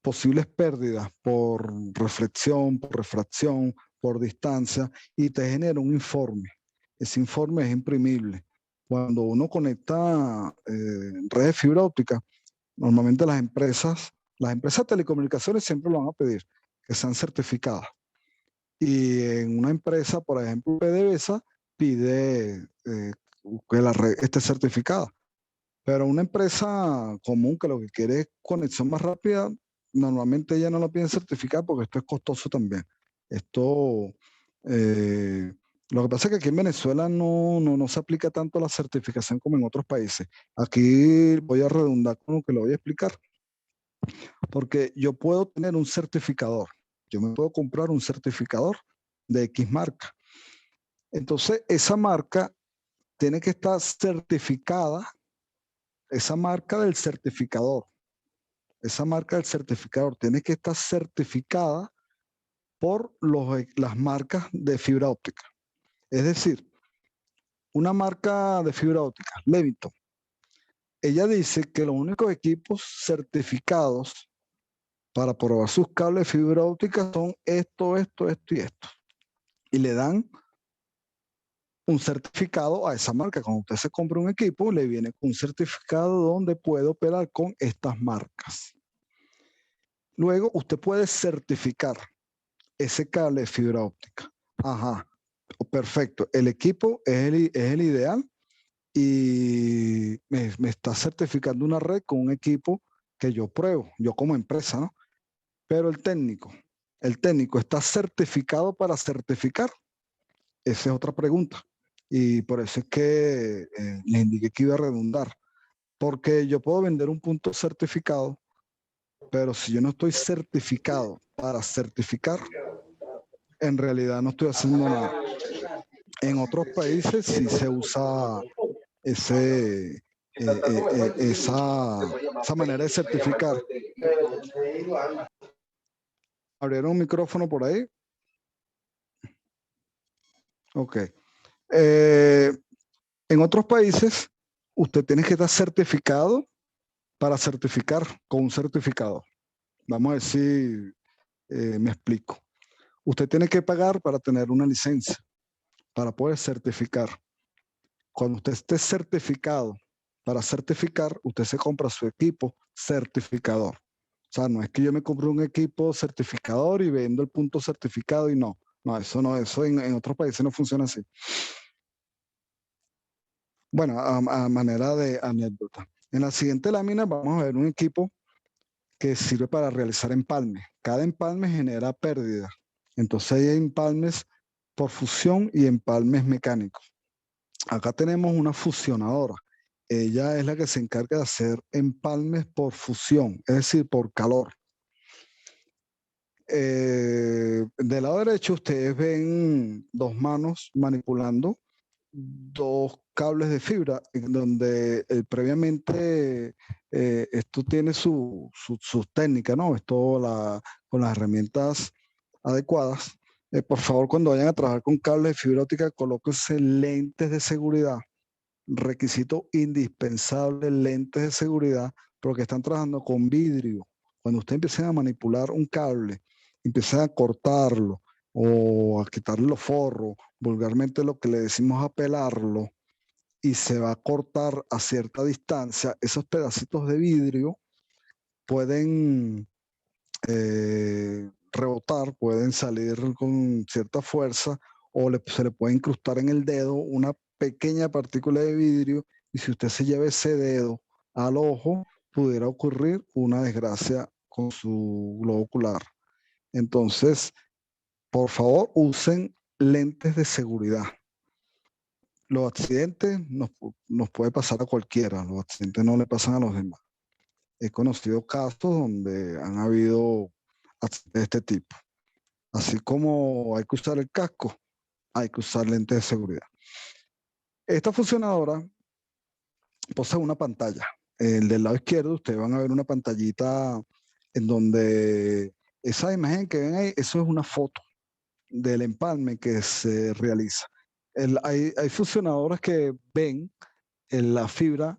posibles pérdidas por reflexión, por refracción, por distancia, y te genera un informe. Ese informe es imprimible. Cuando uno conecta redes de fibra óptica, normalmente las empresas de telecomunicaciones siempre lo van a pedir, que sean certificadas. Y en una empresa, por ejemplo, PDVSA, pide que la red esté certificada. Pero una empresa común que lo que quiere es conexión más rápida, normalmente ella no la piden certificada porque esto es costoso también. Esto, lo que pasa es que aquí en Venezuela no se aplica tanto la certificación como en otros países. Aquí voy a redundar con lo que lo voy a explicar. Porque yo puedo tener un certificador. Yo me puedo comprar un certificador de X marca. Entonces, esa marca tiene que estar certificada, esa marca del certificador tiene que estar certificada por las marcas de fibra óptica. Es decir, una marca de fibra óptica, Leviton, ella dice que los únicos equipos certificados para probar sus cables de fibra óptica son esto y esto. Y le dan un certificado a esa marca. Cuando usted se compra un equipo, le viene con un certificado donde puede operar con estas marcas. Luego, usted puede certificar ese cable de fibra óptica. Ajá, perfecto. El equipo es el ideal y me está certificando una red con un equipo que yo pruebo, yo como empresa, ¿no? Pero el técnico está certificado para certificar. Esa es otra pregunta. Y por eso es que les indiqué que iba a redundar. Porque yo puedo vender un punto certificado, pero si yo no estoy certificado para certificar, en realidad no estoy haciendo nada. En otros países sí se usa esa manera de certificar. ¿Abrieron un micrófono por ahí? Ok. En otros países, usted tiene que estar certificado para certificar con un certificado. Vamos a ver si me explico. Usted tiene que pagar para tener una licencia, para poder certificar. Cuando usted esté certificado para certificar, usted se compra su equipo certificador. O sea, no es que yo me compre un equipo certificador y vendo el punto certificado y no. No, eso en otros países no funciona así. Bueno, a manera de anécdota. En la siguiente lámina vamos a ver un equipo que sirve para realizar empalmes. Cada empalme genera pérdida. Entonces hay empalmes por fusión y empalmes mecánicos. Acá tenemos una fusionadora. Ella es la que se encarga de hacer empalmes por fusión, es decir, por calor. Del lado derecho ustedes ven dos manos manipulando dos cables de fibra, en donde previamente esto tiene sus técnicas, ¿no? Esto con las herramientas adecuadas. Por favor, cuando vayan a trabajar con cables de fibra óptica, colóquense lentes de seguridad. Requisito indispensable, lentes de seguridad, porque están trabajando con vidrio. Cuando ustedes empiecen a manipular un cable, empiecen a cortarlo o a quitarle los forros, vulgarmente lo que le decimos a pelarlo, y se va a cortar a cierta distancia, esos pedacitos de vidrio pueden rebotar, pueden salir con cierta fuerza o se le puede incrustar en el dedo una pequeña partícula de vidrio, y si usted se lleva ese dedo al ojo, pudiera ocurrir una desgracia con su globo ocular. Entonces, por favor, usen lentes de seguridad. Los accidentes nos puede pasar a cualquiera, los accidentes no le pasan a los demás. He conocido casos donde han habido accidentes de este tipo. Así como hay que usar el casco, hay que usar lentes de seguridad. Esta funcionadora posee una pantalla. El del lado izquierdo, ustedes van a ver una pantallita en donde esa imagen que ven ahí, eso es una foto del empalme que se realiza. Hay funcionadoras que ven en la fibra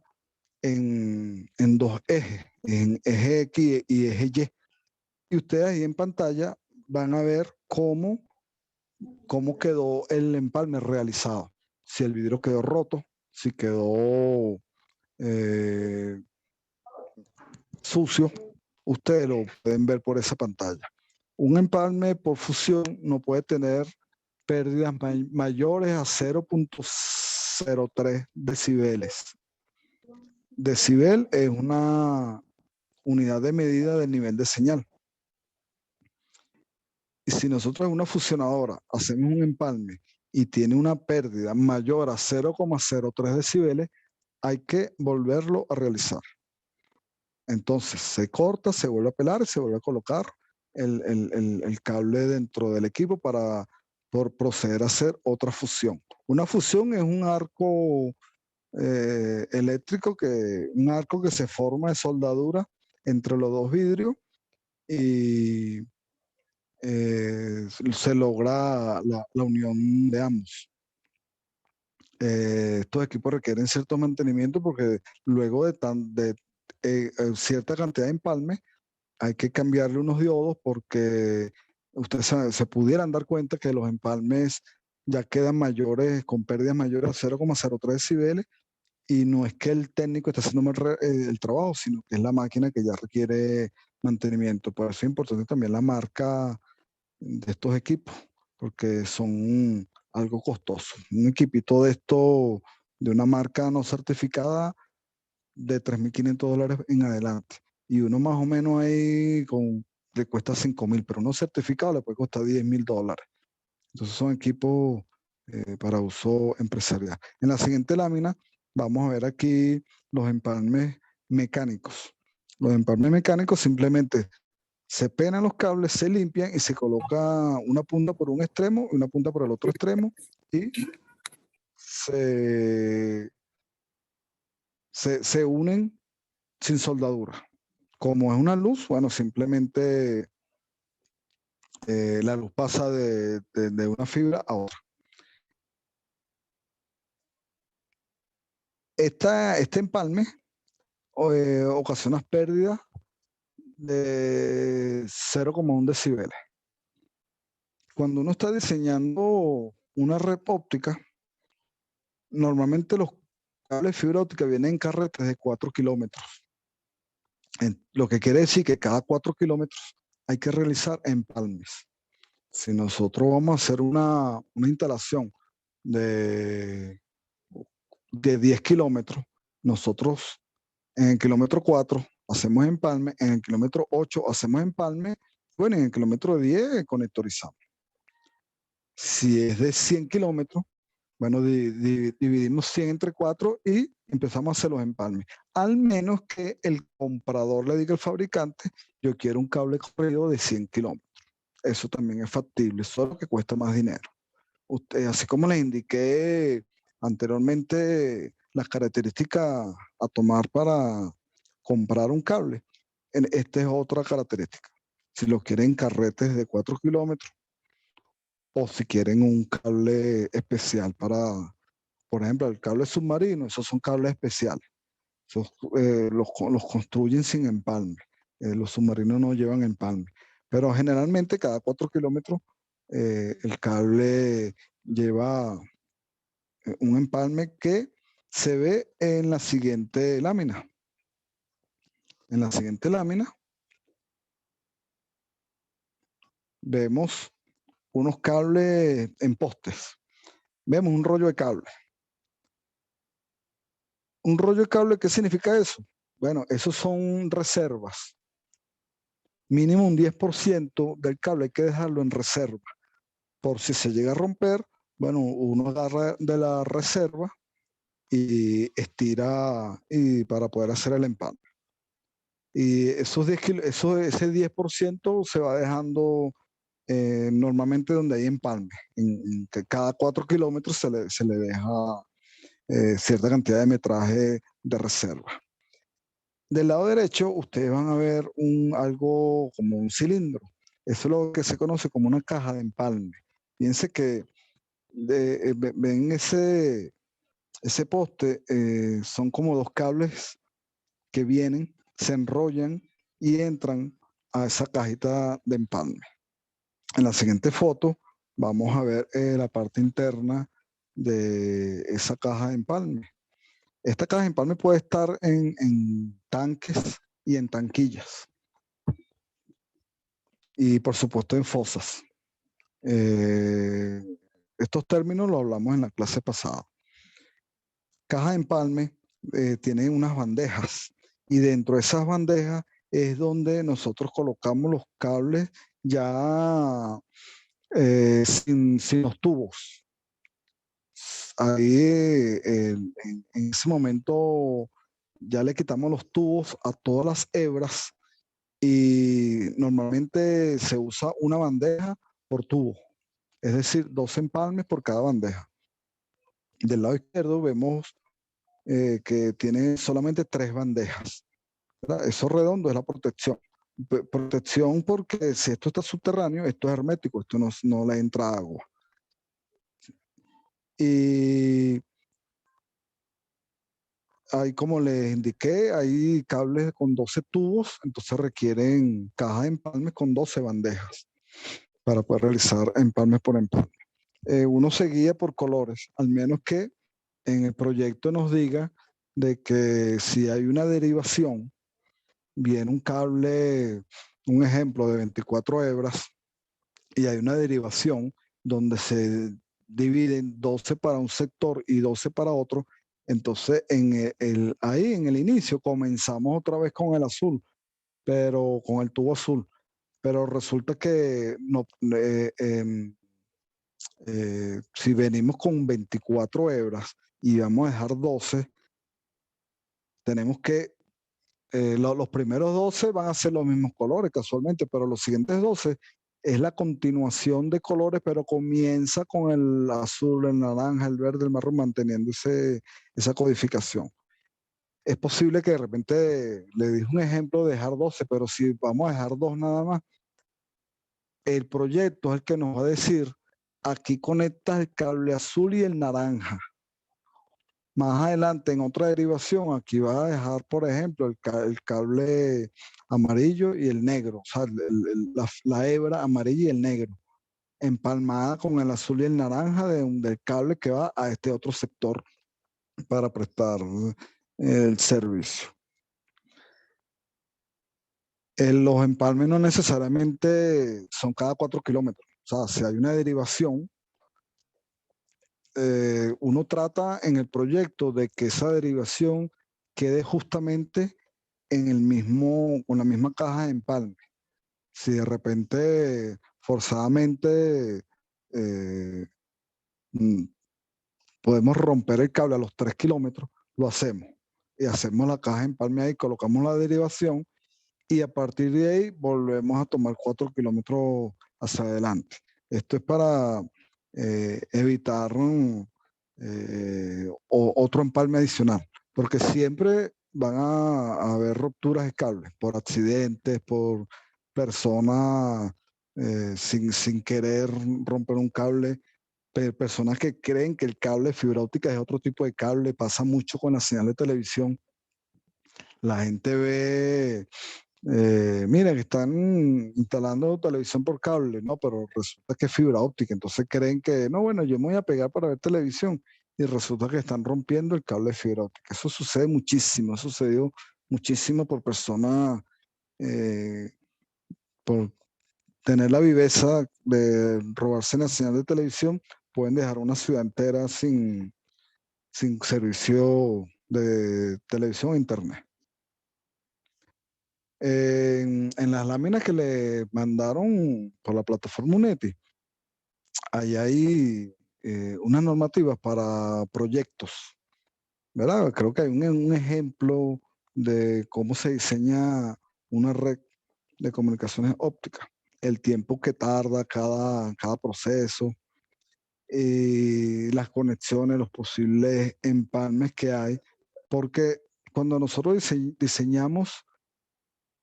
en dos ejes, en eje X y eje Y. Y ustedes ahí en pantalla van a ver cómo quedó el empalme realizado. Si el vidrio quedó roto, si quedó sucio, ustedes lo pueden ver por esa pantalla. Un empalme por fusión no puede tener pérdidas mayores a 0.03 decibeles. Decibel es una unidad de medida del nivel de señal. Y si nosotros en una fusionadora hacemos un empalme y tiene una pérdida mayor a 0.03 decibeles, hay que volverlo a realizar. Entonces se corta, se vuelve a pelar y se vuelve a colocar el cable dentro del equipo para proceder a hacer otra fusión. Una fusión es un arco eléctrico, un arco que se forma de soldadura entre los dos vidrios y se logra la unión de ambos. Estos equipos requieren cierto mantenimiento porque luego de cierta cantidad de empalme hay que cambiarle unos diodos, porque ustedes se pudieran dar cuenta que los empalmes ya quedan mayores, con pérdidas mayores a 0.03 decibeles, y no es que el técnico esté haciendo mal el trabajo, sino que es la máquina que ya requiere mantenimiento. Por eso es importante también la marca de estos equipos, porque son algo costosos. Un equipito de esto, de una marca no certificada, de $3.500 en adelante. Y uno más o menos ahí le cuesta $5.000, pero uno certificado le puede costar $10.000. Entonces son equipos para uso empresarial. En la siguiente lámina vamos a ver aquí los empalmes mecánicos. Los empalmes mecánicos simplemente se penan los cables, se limpian y se coloca una punta por un extremo y una punta por el otro extremo, y se unen sin soldadura. Como es una luz, bueno, simplemente la luz pasa de una fibra a otra. Este empalme ocasiona pérdidas de 0.1 decibeles. Cuando uno está diseñando una red óptica, normalmente los cables de fibra óptica vienen en carretes de 4 kilómetros. Lo que quiere decir que cada 4 kilómetros hay que realizar empalmes. Si nosotros vamos a hacer una instalación de 10 kilómetros, nosotros en el kilómetro 4 hacemos empalme, en el kilómetro 8 hacemos empalme, bueno, en el kilómetro 10 conectorizamos. Si es de 100 kilómetros, bueno, dividimos 100 entre 4 y empezamos a hacer los empalmes. Al menos que el comprador le diga al fabricante: yo quiero un cable corrido de 100 kilómetros. Eso también es factible, solo que cuesta más dinero. Así como les indiqué anteriormente las características a tomar para comprar un cable. Esta es otra característica. Si lo quieren carretes de 4 kilómetros o si quieren un cable especial para, por ejemplo, el cable submarino, esos son cables especiales. Esos, los construyen sin empalme. Los submarinos no llevan empalme. Pero generalmente cada 4 kilómetros el cable lleva un empalme que se ve en la siguiente lámina. En la siguiente lámina vemos unos cables en postes. Vemos un rollo de cable. ¿Un rollo de cable qué significa eso? Bueno, esos son reservas. Mínimo un 10% del cable hay que dejarlo en reserva. Por si se llega a romper, bueno, uno agarra de la reserva y estira para poder hacer el empalme. Y ese 10% se va dejando normalmente donde hay empalme. En que cada 4 kilómetros se le deja cierta cantidad de metraje de reserva. Del lado derecho, ustedes van a ver algo como un cilindro. Eso es lo que se conoce como una caja de empalme. Fíjense que ven ese poste, son como 2 cables que vienen, se enrollan y entran a esa cajita de empalme. En la siguiente foto vamos a ver la parte interna de esa caja de empalme. Esta caja de empalme puede estar en tanques y en tanquillas. Y por supuesto en fosas. Estos términos los hablamos en la clase pasada. Caja de empalme tiene unas bandejas y dentro de esas bandejas es donde nosotros colocamos los cables ya sin los tubos. Ahí en ese momento ya le quitamos los tubos a todas las hebras y normalmente se usa una bandeja por tubo, es decir, 2 empalmes por cada bandeja. Del lado izquierdo vemos que tiene solamente 3 bandejas, ¿verdad? Eso redondo es la protección. Protección porque si esto está subterráneo, esto es hermético, esto no le entra agua. Y ahí, como les indiqué, hay cables con 12 tubos, entonces requieren cajas de empalmes con 12 bandejas para poder realizar empalmes por empalme. Uno se guía por colores, al menos que en el proyecto nos diga de que si hay una derivación, viene un cable, un ejemplo de 24 hebras, y hay una derivación donde se dividen 12 para un sector y 12 para otro, entonces ahí en el inicio comenzamos otra vez con el azul, pero con el tubo azul, pero resulta que no, si venimos con 24 hebras y vamos a dejar 12, tenemos que, los primeros 12 van a ser los mismos colores casualmente, pero los siguientes 12 es la continuación de colores, pero comienza con el azul, el naranja, el verde, el marrón, manteniendo esa codificación. Es posible que de repente le dije un ejemplo de dejar 12, pero si vamos a dejar 2 nada más, el proyecto es el que nos va a decir, aquí conectas el cable azul y el naranja. Más adelante, en otra derivación, aquí vas a dejar, por ejemplo, el cable amarillo y el negro, o sea, la hebra amarilla y el negro, empalmada con el azul y el naranja del cable que va a este otro sector para prestar el servicio. Los empalmes no necesariamente son cada 4 kilómetros. O sea, si hay una derivación, uno trata en el proyecto de que esa derivación quede justamente con la misma caja de empalme. Si de repente, forzadamente, podemos romper el cable a los 3 kilómetros, lo hacemos. Y hacemos la caja de empalme ahí, colocamos la derivación y a partir de ahí volvemos a tomar 4 kilómetros hacia adelante. Esto es para evitar o otro empalme adicional, porque siempre van a haber rupturas de cables por accidentes, por personas sin querer romper un cable, personas que creen que el cable de fibra óptica es otro tipo de cable. Pasa mucho con la señal de televisión. La gente ve, mira que están instalando televisión por cable, ¿no? Pero resulta que es fibra óptica. Entonces creen que, no, bueno, yo me voy a pegar para ver televisión. Y resulta que están rompiendo el cable de fibra óptica. Eso sucede muchísimo. Ha sucedido muchísimo por personas, por tener la viveza de robarse la señal de televisión. Pueden dejar una ciudad entera sin servicio de televisión e internet. En las láminas que le mandaron por la plataforma UNETI, ahí hay unas normativas para proyectos, ¿verdad? Creo que hay un ejemplo de cómo se diseña una red de comunicaciones ópticas, el tiempo que tarda cada proceso, las conexiones, los posibles empalmes que hay, porque cuando nosotros diseñamos,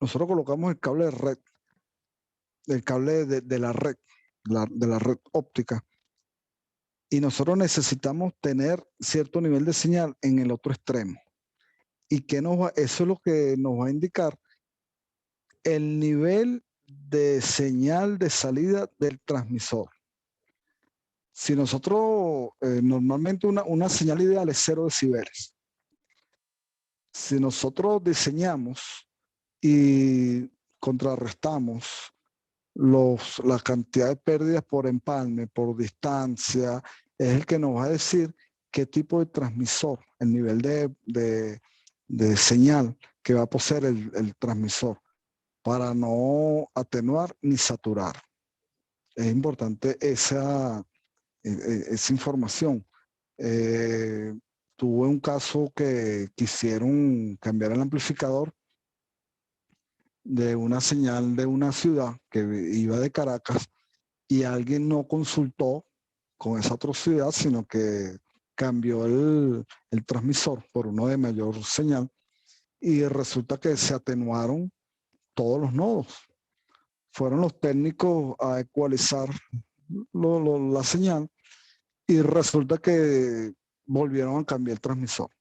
nosotros colocamos el cable de red, el cable de la red, de la red óptica, y nosotros necesitamos tener cierto nivel de señal en el otro extremo. ¿Y qué eso es lo que nos va a indicar el nivel de señal de salida del transmisor? Si nosotros, normalmente una señal ideal es 0 decibeles. Si nosotros diseñamos y contrarrestamos la cantidad de pérdidas por empalme, por distancia, es el que nos va a decir qué tipo de transmisor, el nivel de señal que va a poseer el transmisor, para no atenuar ni saturar. Es importante esa información. Tuve un caso que quisieron cambiar el amplificador de una señal de una ciudad que iba de Caracas, y alguien no consultó con esa otra ciudad, sino que cambió el transmisor por uno de mayor señal, y resulta que se atenuaron todos los nodos. Fueron los técnicos a ecualizar la señal, y resulta que volvieron a cambiar el transmisor.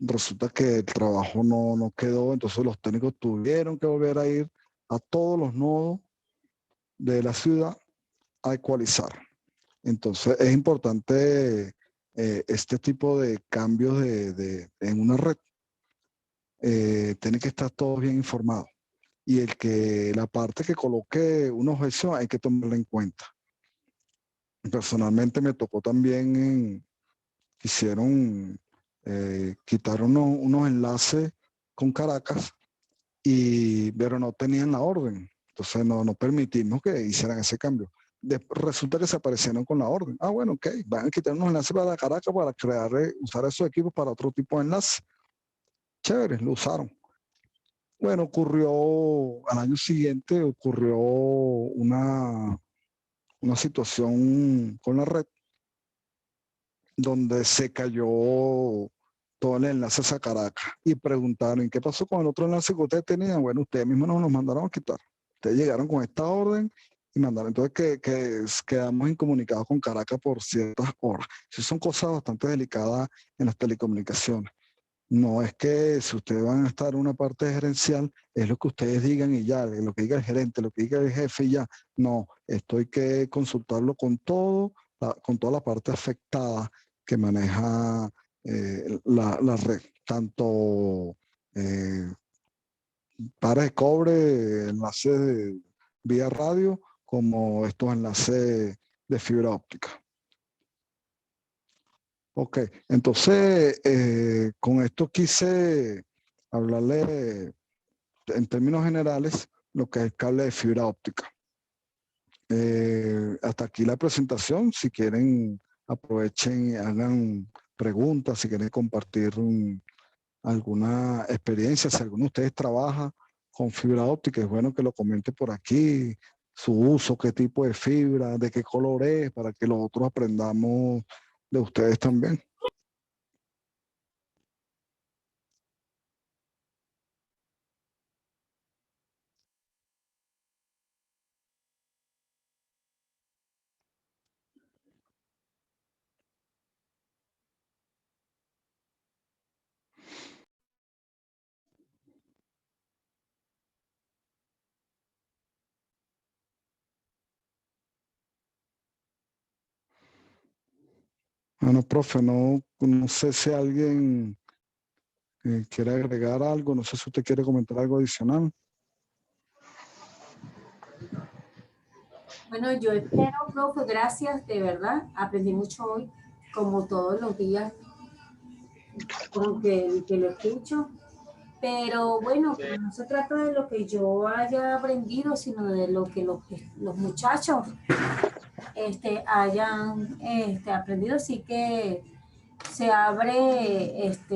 Resulta que el trabajo no quedó, entonces los técnicos tuvieron que volver a ir a todos los nodos de la ciudad a ecualizar. Entonces es importante este tipo de cambios en una red. Tiene que estar todos bien informados. Y la parte que coloque una objeción hay que tomarla en cuenta. Personalmente me tocó también, quitaron unos enlaces con Caracas, pero no tenían la orden. Entonces no permitimos que hicieran ese cambio. Resulta que se aparecieron con la orden. Ah, bueno, ok, van a quitar unos enlaces para Caracas para usar esos equipos para otro tipo de enlace. Chévere, lo usaron. Bueno, al año siguiente ocurrió una situación con la red donde se cayó todo el enlace a Caracas, y preguntaron, ¿y qué pasó con el otro enlace que ustedes tenían? Bueno, ustedes mismos nos los mandaron a quitar. Ustedes llegaron con esta orden y mandaron. Entonces quedamos incomunicados con Caracas por ciertas horas. Esas son cosas bastante delicadas en las telecomunicaciones. No es que si ustedes van a estar en una parte gerencial, es lo que ustedes digan y ya, lo que diga el gerente, lo que diga el jefe y ya. No, esto hay que consultarlo con toda la parte afectada que maneja la red, tanto pares de cobre, enlaces vía radio, como estos enlaces de fibra óptica. Ok, entonces con esto quise hablarle en términos generales lo que es el cable de fibra óptica. Hasta aquí la presentación. Si quieren, aprovechen y hagan preguntas, si quieren compartir alguna experiencia, si alguno de ustedes trabaja con fibra óptica, es bueno que lo comente por aquí, su uso, qué tipo de fibra, de qué color es, para que nosotros aprendamos de ustedes también. Bueno, profe, no sé si alguien quiere agregar algo, no sé si usted quiere comentar algo adicional. Bueno, yo espero, profe, gracias, de verdad. Aprendí mucho hoy, como todos los días, con que lo escucho. Pero bueno, no se trata de lo que yo haya aprendido, sino de lo que los muchachos hayan aprendido. Así que se abre esta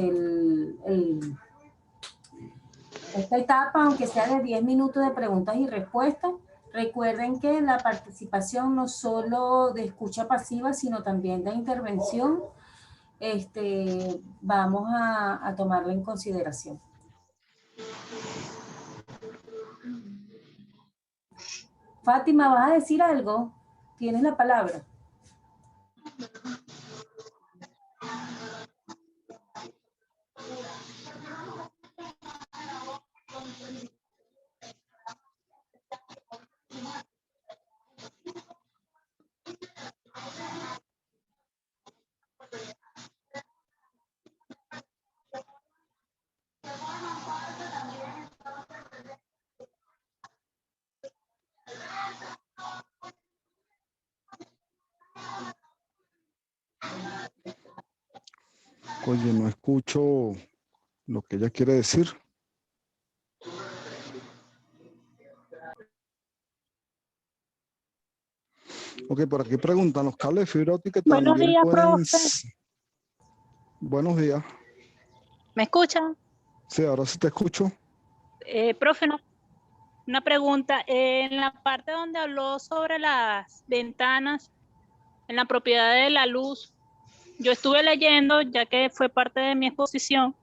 etapa, aunque sea de 10 minutos de preguntas y respuestas. Recuerden que la participación no solo de escucha pasiva, sino también de intervención, vamos a tomarla en consideración. Fátima, ¿vas a decir algo? Tienes la palabra. Oye, no escucho lo que ella quiere decir. Ok, por aquí preguntan, ¿los cables de fibra óptica Buenos también días, pueden...? profe. Buenos días. ¿Me escuchan? Sí, ahora sí te escucho. Profe, una pregunta. En la parte donde habló sobre las ventanas, en la propiedad de la luz, yo estuve leyendo, ya que fue parte de mi exposición,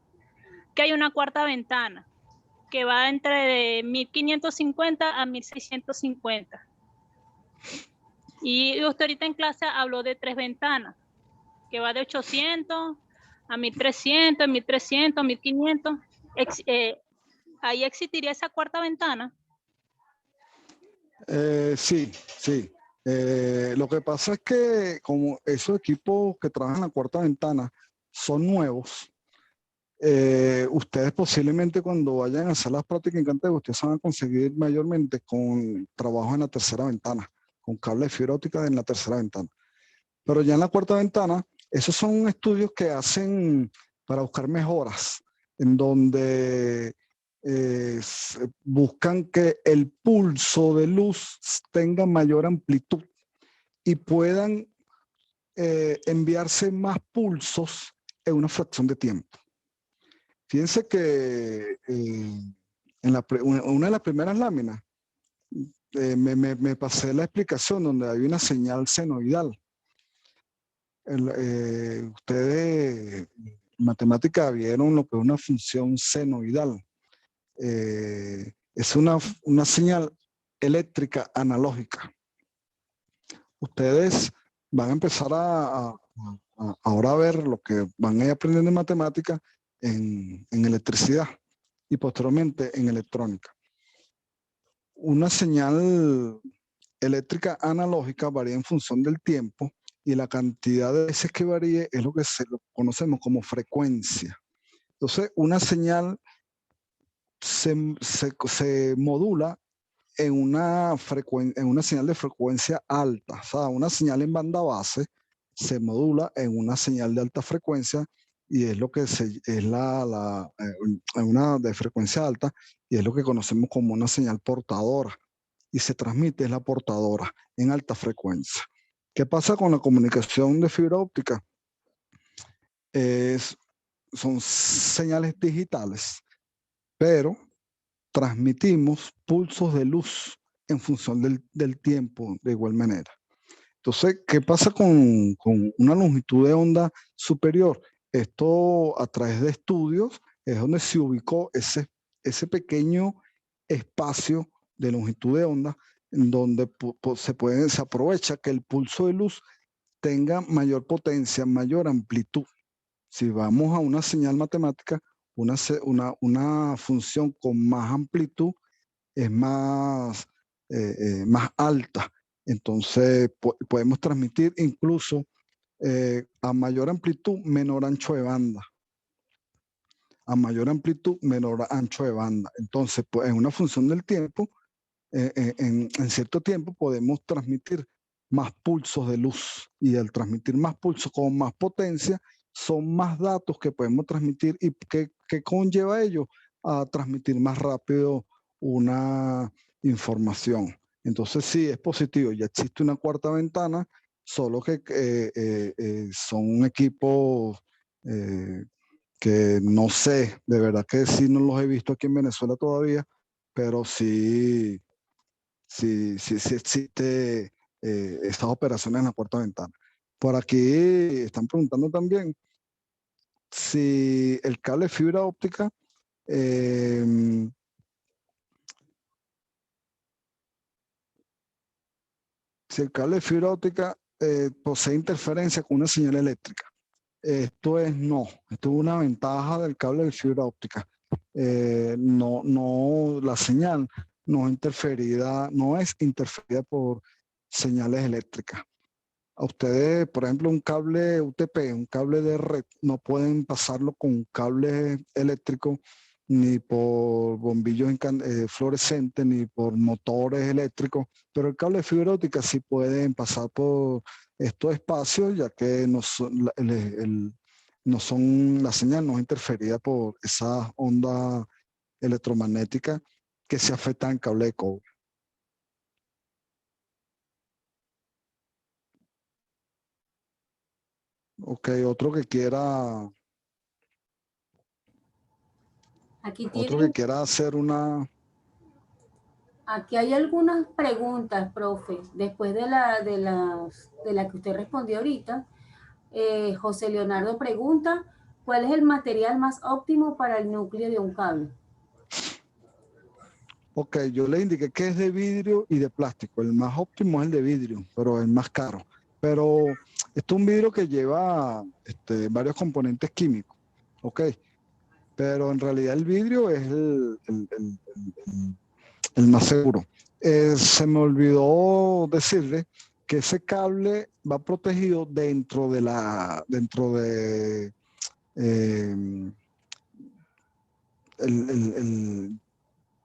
que hay una cuarta ventana que va entre 1550 a 1650. Y usted ahorita en clase habló de 3 ventanas, que va de 800 a 1300, 1300, 1500. ¿Ahí existiría esa cuarta ventana? Sí. Lo que pasa es que como esos equipos que trabajan en la cuarta ventana son nuevos, ustedes posiblemente cuando vayan a hacer las prácticas en Cantegu, ustedes van a conseguir mayormente con trabajo en la tercera ventana, con cable de fibra óptica en la tercera ventana. Pero ya en la cuarta ventana, esos son estudios que hacen para buscar mejoras, en donde buscan que el pulso de luz tenga mayor amplitud y puedan enviarse más pulsos en una fracción de tiempo. Fíjense que en una de las primeras láminas me pasé la explicación donde hay una señal senoidal. Ustedes en matemática vieron lo que es una función senoidal. Es una señal eléctrica analógica. Ustedes van a empezar ahora a ver lo que van a ir aprendiendo en matemática en electricidad y posteriormente en electrónica. Una señal eléctrica analógica varía en función del tiempo y la cantidad de veces que varíe es lo que lo conocemos como frecuencia. Entonces, una señal se modula en una señal de frecuencia alta. O sea, una señal en banda base se modula en una señal de alta frecuencia y es lo que es una de frecuencia alta y es lo que conocemos como una señal portadora y se transmite la portadora en alta frecuencia. ¿Qué pasa con la comunicación de fibra óptica? Son señales digitales, pero transmitimos pulsos de luz en función del tiempo de igual manera. Entonces, ¿qué pasa con una longitud de onda superior? Esto a través de estudios es donde se ubicó ese pequeño espacio de longitud de onda en donde se aprovecha que el pulso de luz tenga mayor potencia, mayor amplitud. Si vamos a una señal matemática, una función con más amplitud es más alta. Entonces podemos transmitir incluso a mayor amplitud, menor ancho de banda. A mayor amplitud, menor ancho de banda. Entonces, pues, en una función del tiempo, en cierto tiempo podemos transmitir más pulsos de luz, y al transmitir más pulsos con más potencia, son más datos que podemos transmitir. ¿Y qué conlleva ello? A transmitir más rápido una información. Entonces sí, es positivo. Ya existe una cuarta ventana, solo que son equipos que no sé, de verdad que sí no los he visto aquí en Venezuela todavía, pero sí existe estas operaciones en la cuarta ventana. Por aquí están preguntando también si el cable de fibra óptica posee interferencia con una señal eléctrica. Esto es una ventaja del cable de fibra óptica. La señal no es interferida por señales eléctricas. A ustedes, por ejemplo, un cable UTP, un cable de red, no pueden pasarlo con cables eléctricos, ni por bombillos fluorescentes, ni por motores eléctricos, pero el cable de fibra óptica sí pueden pasar por estos espacios, ya que la señal no es interferida por esas ondas electromagnéticas que se afectan al cable de cobre. Ok, otro que quiera hacer una... Aquí hay algunas preguntas, profe, después de la que usted respondió ahorita. José Leonardo pregunta, ¿cuál es el material más óptimo para el núcleo de un cable? Ok, yo le indiqué que es de vidrio y de plástico. El más óptimo es el de vidrio, pero el más caro. Pero esto es un vidrio que lleva varios componentes químicos, ok. Pero en realidad el vidrio es el más seguro. Se me olvidó decirle que ese cable va protegido dentro de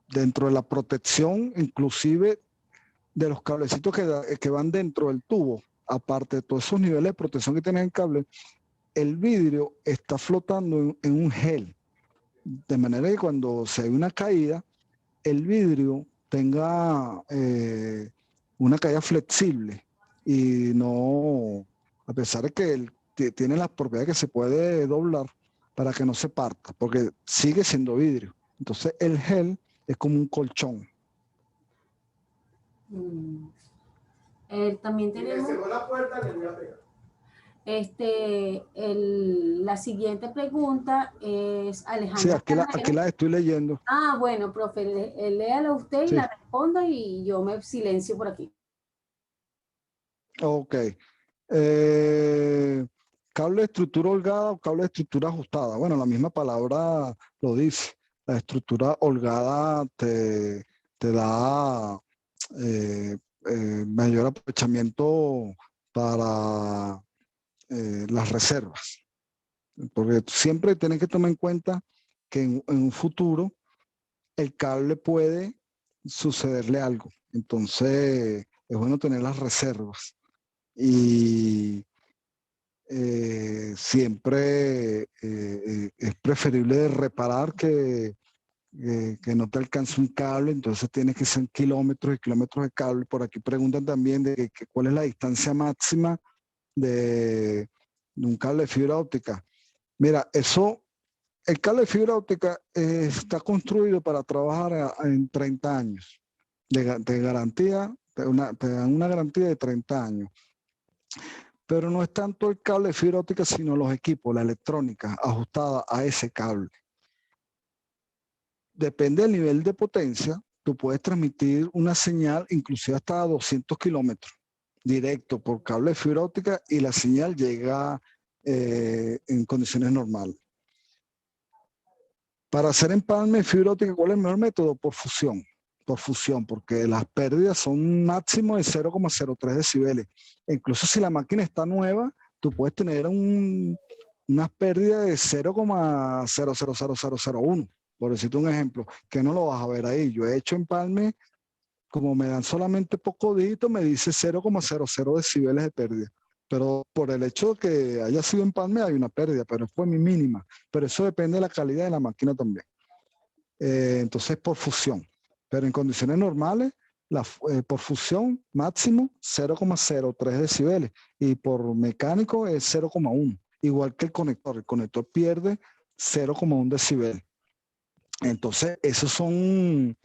dentro de la protección, inclusive de los cablecitos que van dentro del tubo. Aparte de todos esos niveles de protección que tiene el cable, el vidrio está flotando en un gel, de manera que cuando se hay una caída, el vidrio tenga una caída flexible y no, a pesar de que tiene las propiedades que se puede doblar para que no se parta, porque sigue siendo vidrio. Entonces el gel es como un colchón. También tenemos... la siguiente pregunta es Alejandra. Sí, aquí la estoy leyendo. Ah, bueno, profe, léala usted y sí, la responda y yo me silencio por aquí. Ok. Cable de estructura holgada o cable de estructura ajustada. Bueno, la misma palabra lo dice. La estructura holgada te da mayor aprovechamiento para las reservas. Porque siempre tienes que tomar en cuenta que en un futuro el cable puede sucederle algo. Entonces es bueno tener las reservas. Y siempre es preferible reparar que no te alcance un cable, entonces tienes que ser kilómetros y kilómetros de cable. Por aquí preguntan también de cuál es la distancia máxima de un cable de fibra óptica. Mira, el cable de fibra óptica está construido para trabajar en 30 años de garantía, te dan una garantía de 30 años. Pero no es tanto el cable de fibra óptica, sino los equipos, la electrónica ajustada a ese cable. Depende del nivel de potencia, tú puedes transmitir una señal inclusive hasta 200 kilómetros directo por cable de fibra óptica y la señal llega en condiciones normales. Para hacer empalme de fibra óptica, ¿cuál es el mejor método? Por fusión, porque las pérdidas son máximo de 0,03 decibeles. Incluso si la máquina está nueva, tú puedes tener unas pérdidas de 0,000001. Por decirte un ejemplo, que no lo vas a ver ahí. Yo he hecho empalme, como me dan solamente pocos dígitos, me dice 0,00 decibeles de pérdida. Pero por el hecho de que haya sido empalme hay una pérdida, pero fue mi mínima. Pero eso depende de la calidad de la máquina también. Entonces por fusión. Pero en condiciones normales, por fusión máximo 0,03 decibeles y por mecánico es 0,1. Igual que el conector pierde 0,1 decibel. Entonces, esos son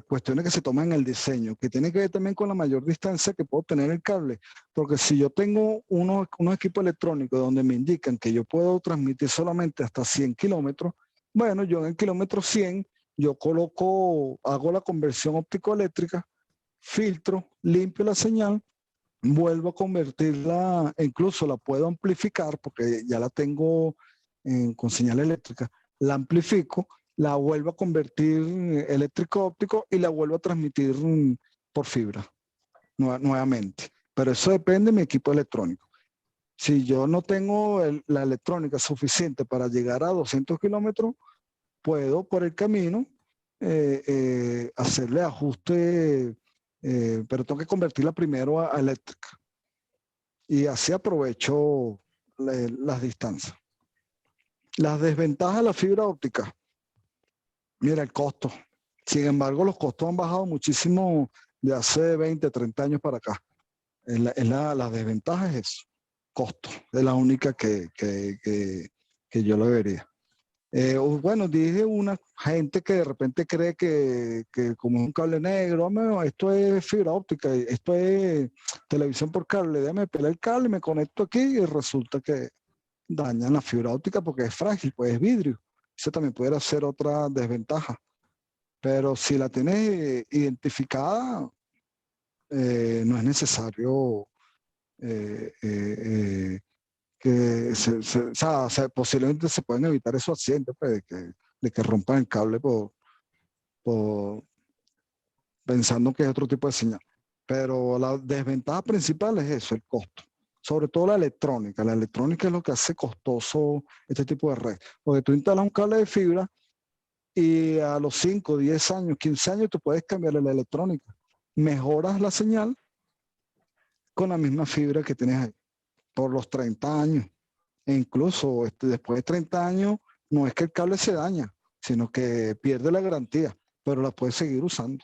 cuestiones que se toman en el diseño, que tienen que ver también con la mayor distancia que puedo tener el cable, porque si yo tengo unos equipos electrónicos donde me indican que yo puedo transmitir solamente hasta 100 kilómetros, bueno, yo en el kilómetro 100, yo hago la conversión óptico-eléctrica, filtro, limpio la señal, vuelvo a convertirla, incluso la puedo amplificar porque ya la tengo con señal eléctrica, la amplifico, la vuelvo a convertir eléctrico-óptico y la vuelvo a transmitir por fibra nuevamente. Pero eso depende de mi equipo electrónico. Si yo no tengo la electrónica suficiente para llegar a 200 kilómetros, puedo por el camino hacerle ajuste, pero tengo que convertirla primero a eléctrica. Y así aprovecho las distancias. Las desventajas de la fibra óptica. Mira, el costo. Sin embargo, los costos han bajado muchísimo de hace 20, 30 años para acá. La desventaja es eso, costo. Es la única que yo lo vería. Bueno, dije una gente que de repente cree que como es un cable negro, esto es fibra óptica, esto es televisión por cable, déjame pelar el cable, me conecto aquí y resulta que dañan la fibra óptica porque es frágil, pues es vidrio. Eso también pudiera ser otra desventaja. Pero si la tienes identificada, no es necesario que posiblemente se pueden evitar esos accidentes, pues, de que rompan el cable pensando que es otro tipo de señal. Pero la desventaja principal es eso, el costo. Sobre todo la electrónica. La electrónica es lo que hace costoso este tipo de red. Porque tú instalas un cable de fibra y a los 5, 10 años, 15 años tú puedes cambiarle la electrónica. Mejoras la señal con la misma fibra que tienes ahí por los 30 años. E incluso después de 30 años no es que el cable se daña, sino que pierde la garantía, pero la puedes seguir usando.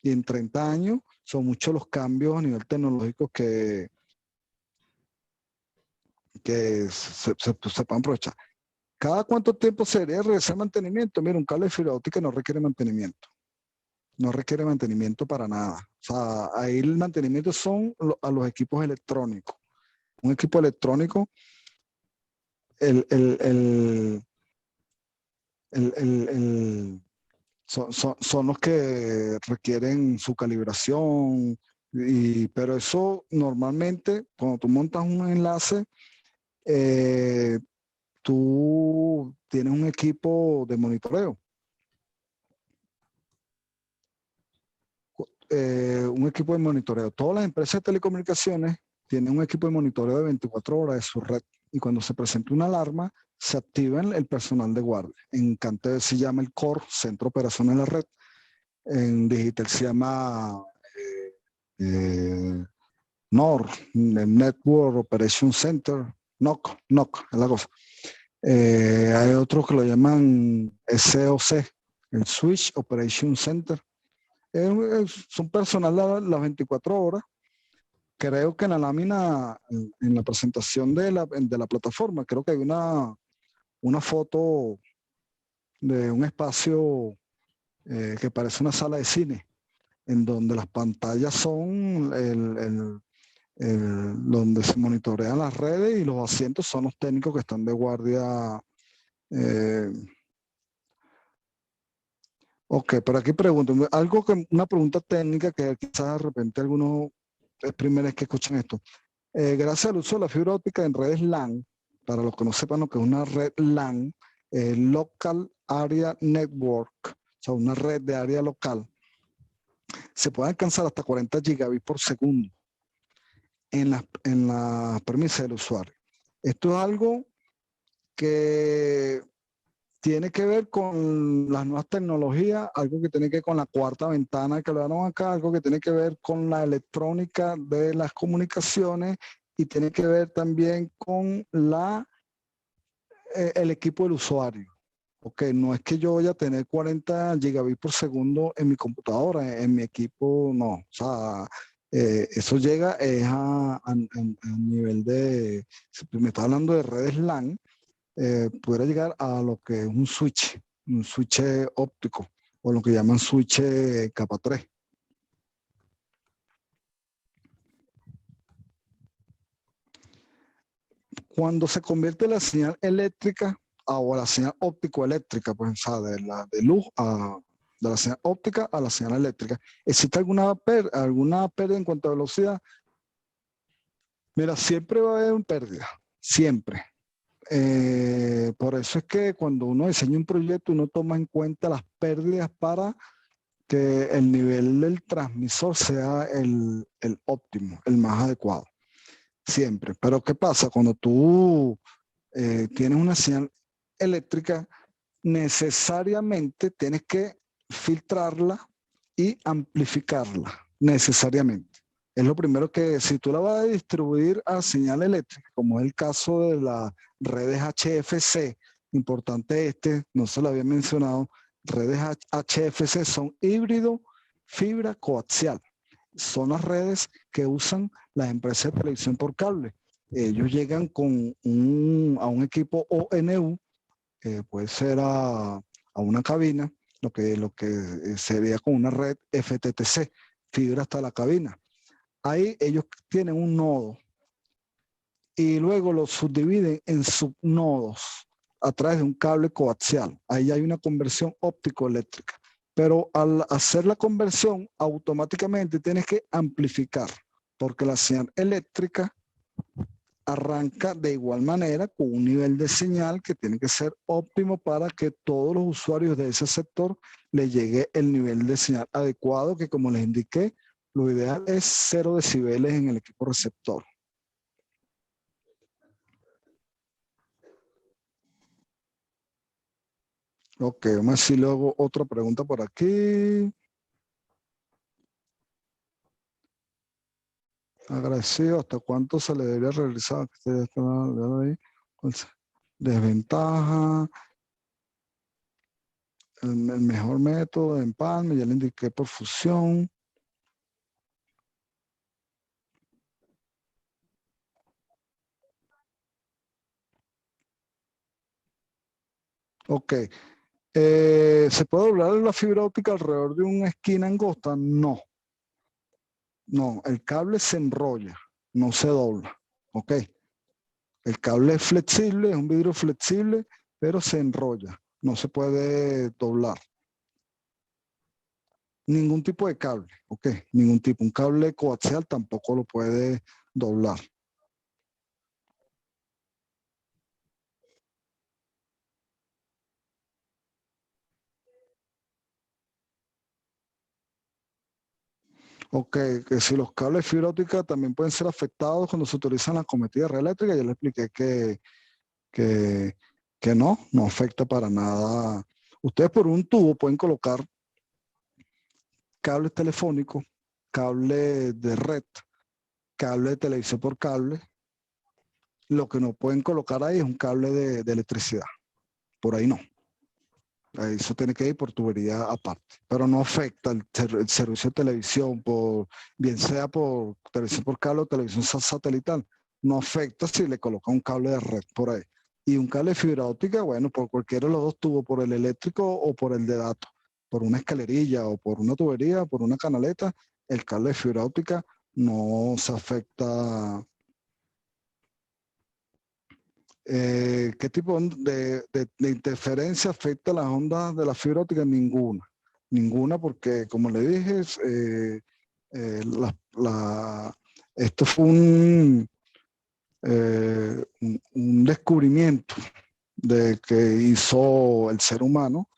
Y en 30 años son muchos los cambios a nivel tecnológico que se pueden aprovechar. ¿Cada cuánto tiempo se debería realizar mantenimiento? Mira, un cable de fibra óptica no requiere mantenimiento. No requiere mantenimiento para nada. O sea, ahí el mantenimiento son a los equipos electrónicos. Un equipo electrónico, son los que requieren su calibración, pero eso normalmente cuando tú montas un enlace, tú tienes un equipo de monitoreo. Un equipo de monitoreo. Todas las empresas de telecomunicaciones tienen un equipo de monitoreo de 24 horas de su red. Y cuando se presenta una alarma, se activa el personal de guardia. En Cantel se llama el CORE, Centro Operacional de la Red. En Digital se llama NOR, Network Operation Center, NOC es la cosa. Hay otros que lo llaman SOC, el Switch Operation Center. Son personal las 24 horas. Creo que en la lámina, en la presentación de la plataforma, creo que hay una foto de un espacio que parece una sala de cine, en donde las pantallas son donde se monitorean las redes, y los asientos son los técnicos que están de guardia. Ok, pero aquí pregunto, una pregunta técnica que quizás de repente algunos es primera vez que escuchan esto. Gracias al uso de la fibra óptica en redes LAN, para los que no sepan lo que es una red LAN, Local Area Network, o sea, una red de área local, se puede alcanzar hasta 40 gigabits por segundo en la premisa del usuario. Esto es algo que tiene que ver con las nuevas tecnologías, algo que tiene que ver con la cuarta ventana que lo dieron acá, algo que tiene que ver con la electrónica de las comunicaciones, y tiene que ver también con el equipo del usuario. Ok, no es que yo vaya a tener 40 gigabits por segundo en mi computadora, en mi equipo, no. O sea, eso llega a nivel de, si me está hablando de redes LAN, pudiera llegar a lo que es un switch óptico, o lo que llaman switch capa 3. Cuando se convierte la señal eléctrica o la señal óptico-eléctrica, pues, o sea, de luz de la señal óptica a la señal eléctrica, ¿existe alguna pérdida en cuanto a velocidad? Mira, siempre va a haber una pérdida, siempre. Por eso es que cuando uno diseña un proyecto, uno toma en cuenta las pérdidas para que el nivel del transmisor sea el óptimo, el más adecuado. Siempre. Pero ¿qué pasa? Cuando tú tienes una señal eléctrica, necesariamente tienes que filtrarla y amplificarla, necesariamente. Es lo primero que, si tú la vas a distribuir a señal eléctrica, como es el caso de las redes HFC, importante no se lo había mencionado, redes HFC son híbrido fibra coaxial. Son las redes que usan las empresas de televisión por cable. Ellos llegan con a un equipo ONU, puede ser a una cabina, lo que sería con una red FTTC, fibra hasta la cabina. Ahí ellos tienen un nodo y luego lo subdividen en subnodos a través de un cable coaxial. Ahí hay una conversión óptico-eléctrica. Pero al hacer la conversión, automáticamente tienes que amplificar, porque la señal eléctrica arranca de igual manera con un nivel de señal que tiene que ser óptimo para que todos los usuarios de ese sector le llegue el nivel de señal adecuado, que, como les indiqué, lo ideal es 0 decibeles en el equipo receptor. Ok, vamos a ver si luego otra pregunta por aquí. Agradecido, ¿hasta cuánto se le debería realizar? Desventaja. El mejor método de empalme, ya le indiqué por fusión. Ok. ¿Se puede doblar la fibra óptica alrededor de una esquina angosta? No. No, el cable se enrolla, no se dobla. Ok. El cable es flexible, es un vidrio flexible, pero se enrolla, no se puede doblar. Ningún tipo de cable, ok, ningún tipo. Un cable coaxial tampoco lo puede doblar. Ok, que si los cables de fibra óptica también pueden ser afectados cuando se utilizan las cometidas de red eléctrica, ya le expliqué que no afecta para nada. Ustedes por un tubo pueden colocar cables telefónicos, cable de red, cable de televisión por cable. Lo que no pueden colocar ahí es un cable de electricidad. Por ahí no. Eso tiene que ir por tubería aparte. Pero no afecta el servicio de televisión, bien sea por televisión por cable o televisión satelital. No afecta si le coloca un cable de red por ahí. Y un cable de fibra óptica, bueno, por cualquiera de los dos tubos, por el eléctrico o por el de datos, por una escalerilla o por una tubería, por una canaleta, el cable de fibra óptica no se afecta. ¿Qué tipo de interferencia afecta las ondas de la fibra óptica? Ninguna. Ninguna porque, como le dije, esto fue un descubrimiento que hizo el ser humano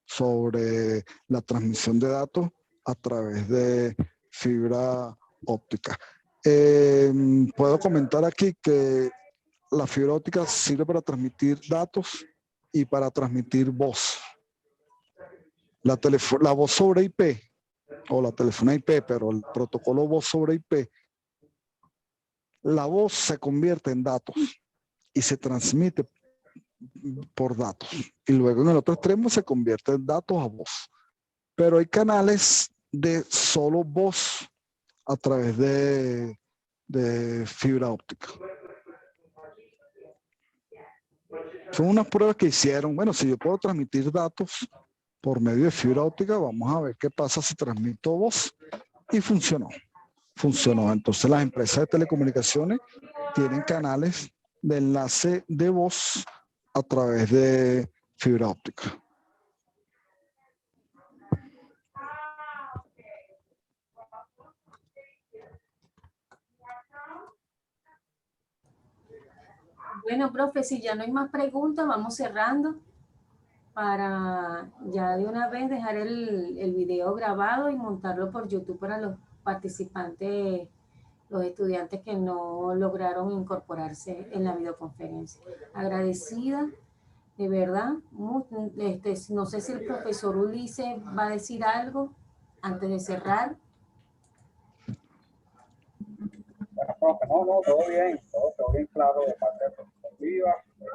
sobre la transmisión de datos a través de fibra óptica. Puedo comentar aquí que la fibra óptica sirve para transmitir datos y para transmitir voz. La voz sobre IP o la telefonía IP, pero el protocolo voz sobre IP, la voz se convierte en datos y se transmite por datos. Y luego en el otro extremo se convierte en datos a voz. Pero hay canales de solo voz a través de fibra óptica. Son unas pruebas que hicieron. Bueno, si yo puedo transmitir datos por medio de fibra óptica, vamos a ver qué pasa si transmito voz. Y funcionó. Funcionó. Entonces las empresas de telecomunicaciones tienen canales de enlace de voz a través de fibra óptica. Bueno, profe, si ya no hay más preguntas, vamos cerrando para ya de una vez dejar el video grabado y montarlo por YouTube para los participantes, los estudiantes que no lograron incorporarse en la videoconferencia. Agradecida, de verdad. No sé si el profesor Ulises va a decir algo antes de cerrar. Bueno, profe, no, todo bien claro de parte de perspectiva, de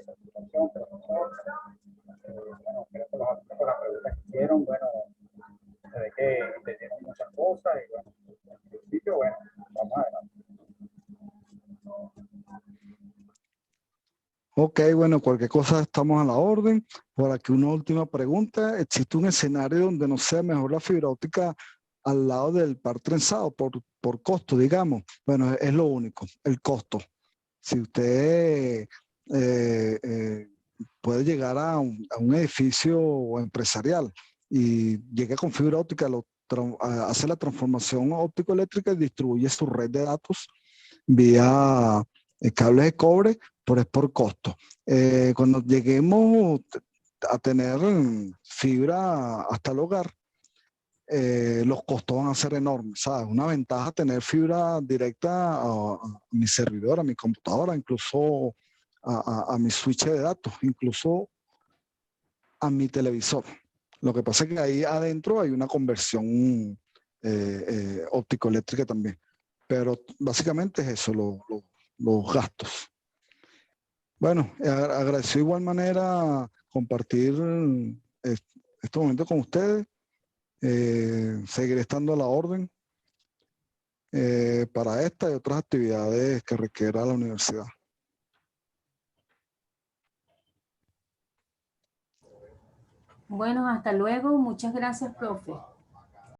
la situación, profesor. Bueno, creo que las preguntas que hicieron, bueno, se ve que entendieron muchas cosas y bueno, en principio, bueno, vamos adelante. Ok, bueno, cualquier cosa estamos a la orden. Por aquí una última pregunta. ¿Existe un escenario donde no sea mejor la fibra óptica al lado del par trenzado por costo, digamos? Bueno, es lo único, el costo. Si usted puede llegar a un edificio empresarial y llega con fibra óptica, hace la transformación óptico-eléctrica y distribuye su red de datos vía cables de cobre, pero es por costo. Cuando lleguemos a tener fibra hasta el hogar, los costos van a ser enormes, ¿sabes? Una ventaja tener fibra directa a mi servidor, a mi computadora, incluso a mi switch de datos, incluso a mi televisor. Lo que pasa es que ahí adentro hay una conversión óptico-eléctrica también. Pero básicamente es eso, los gastos. Bueno, agradezco de igual manera compartir este momento con ustedes. Seguiré estando a la orden para esta y otras actividades que requiera la universidad. Bueno, hasta luego. Muchas gracias, profe.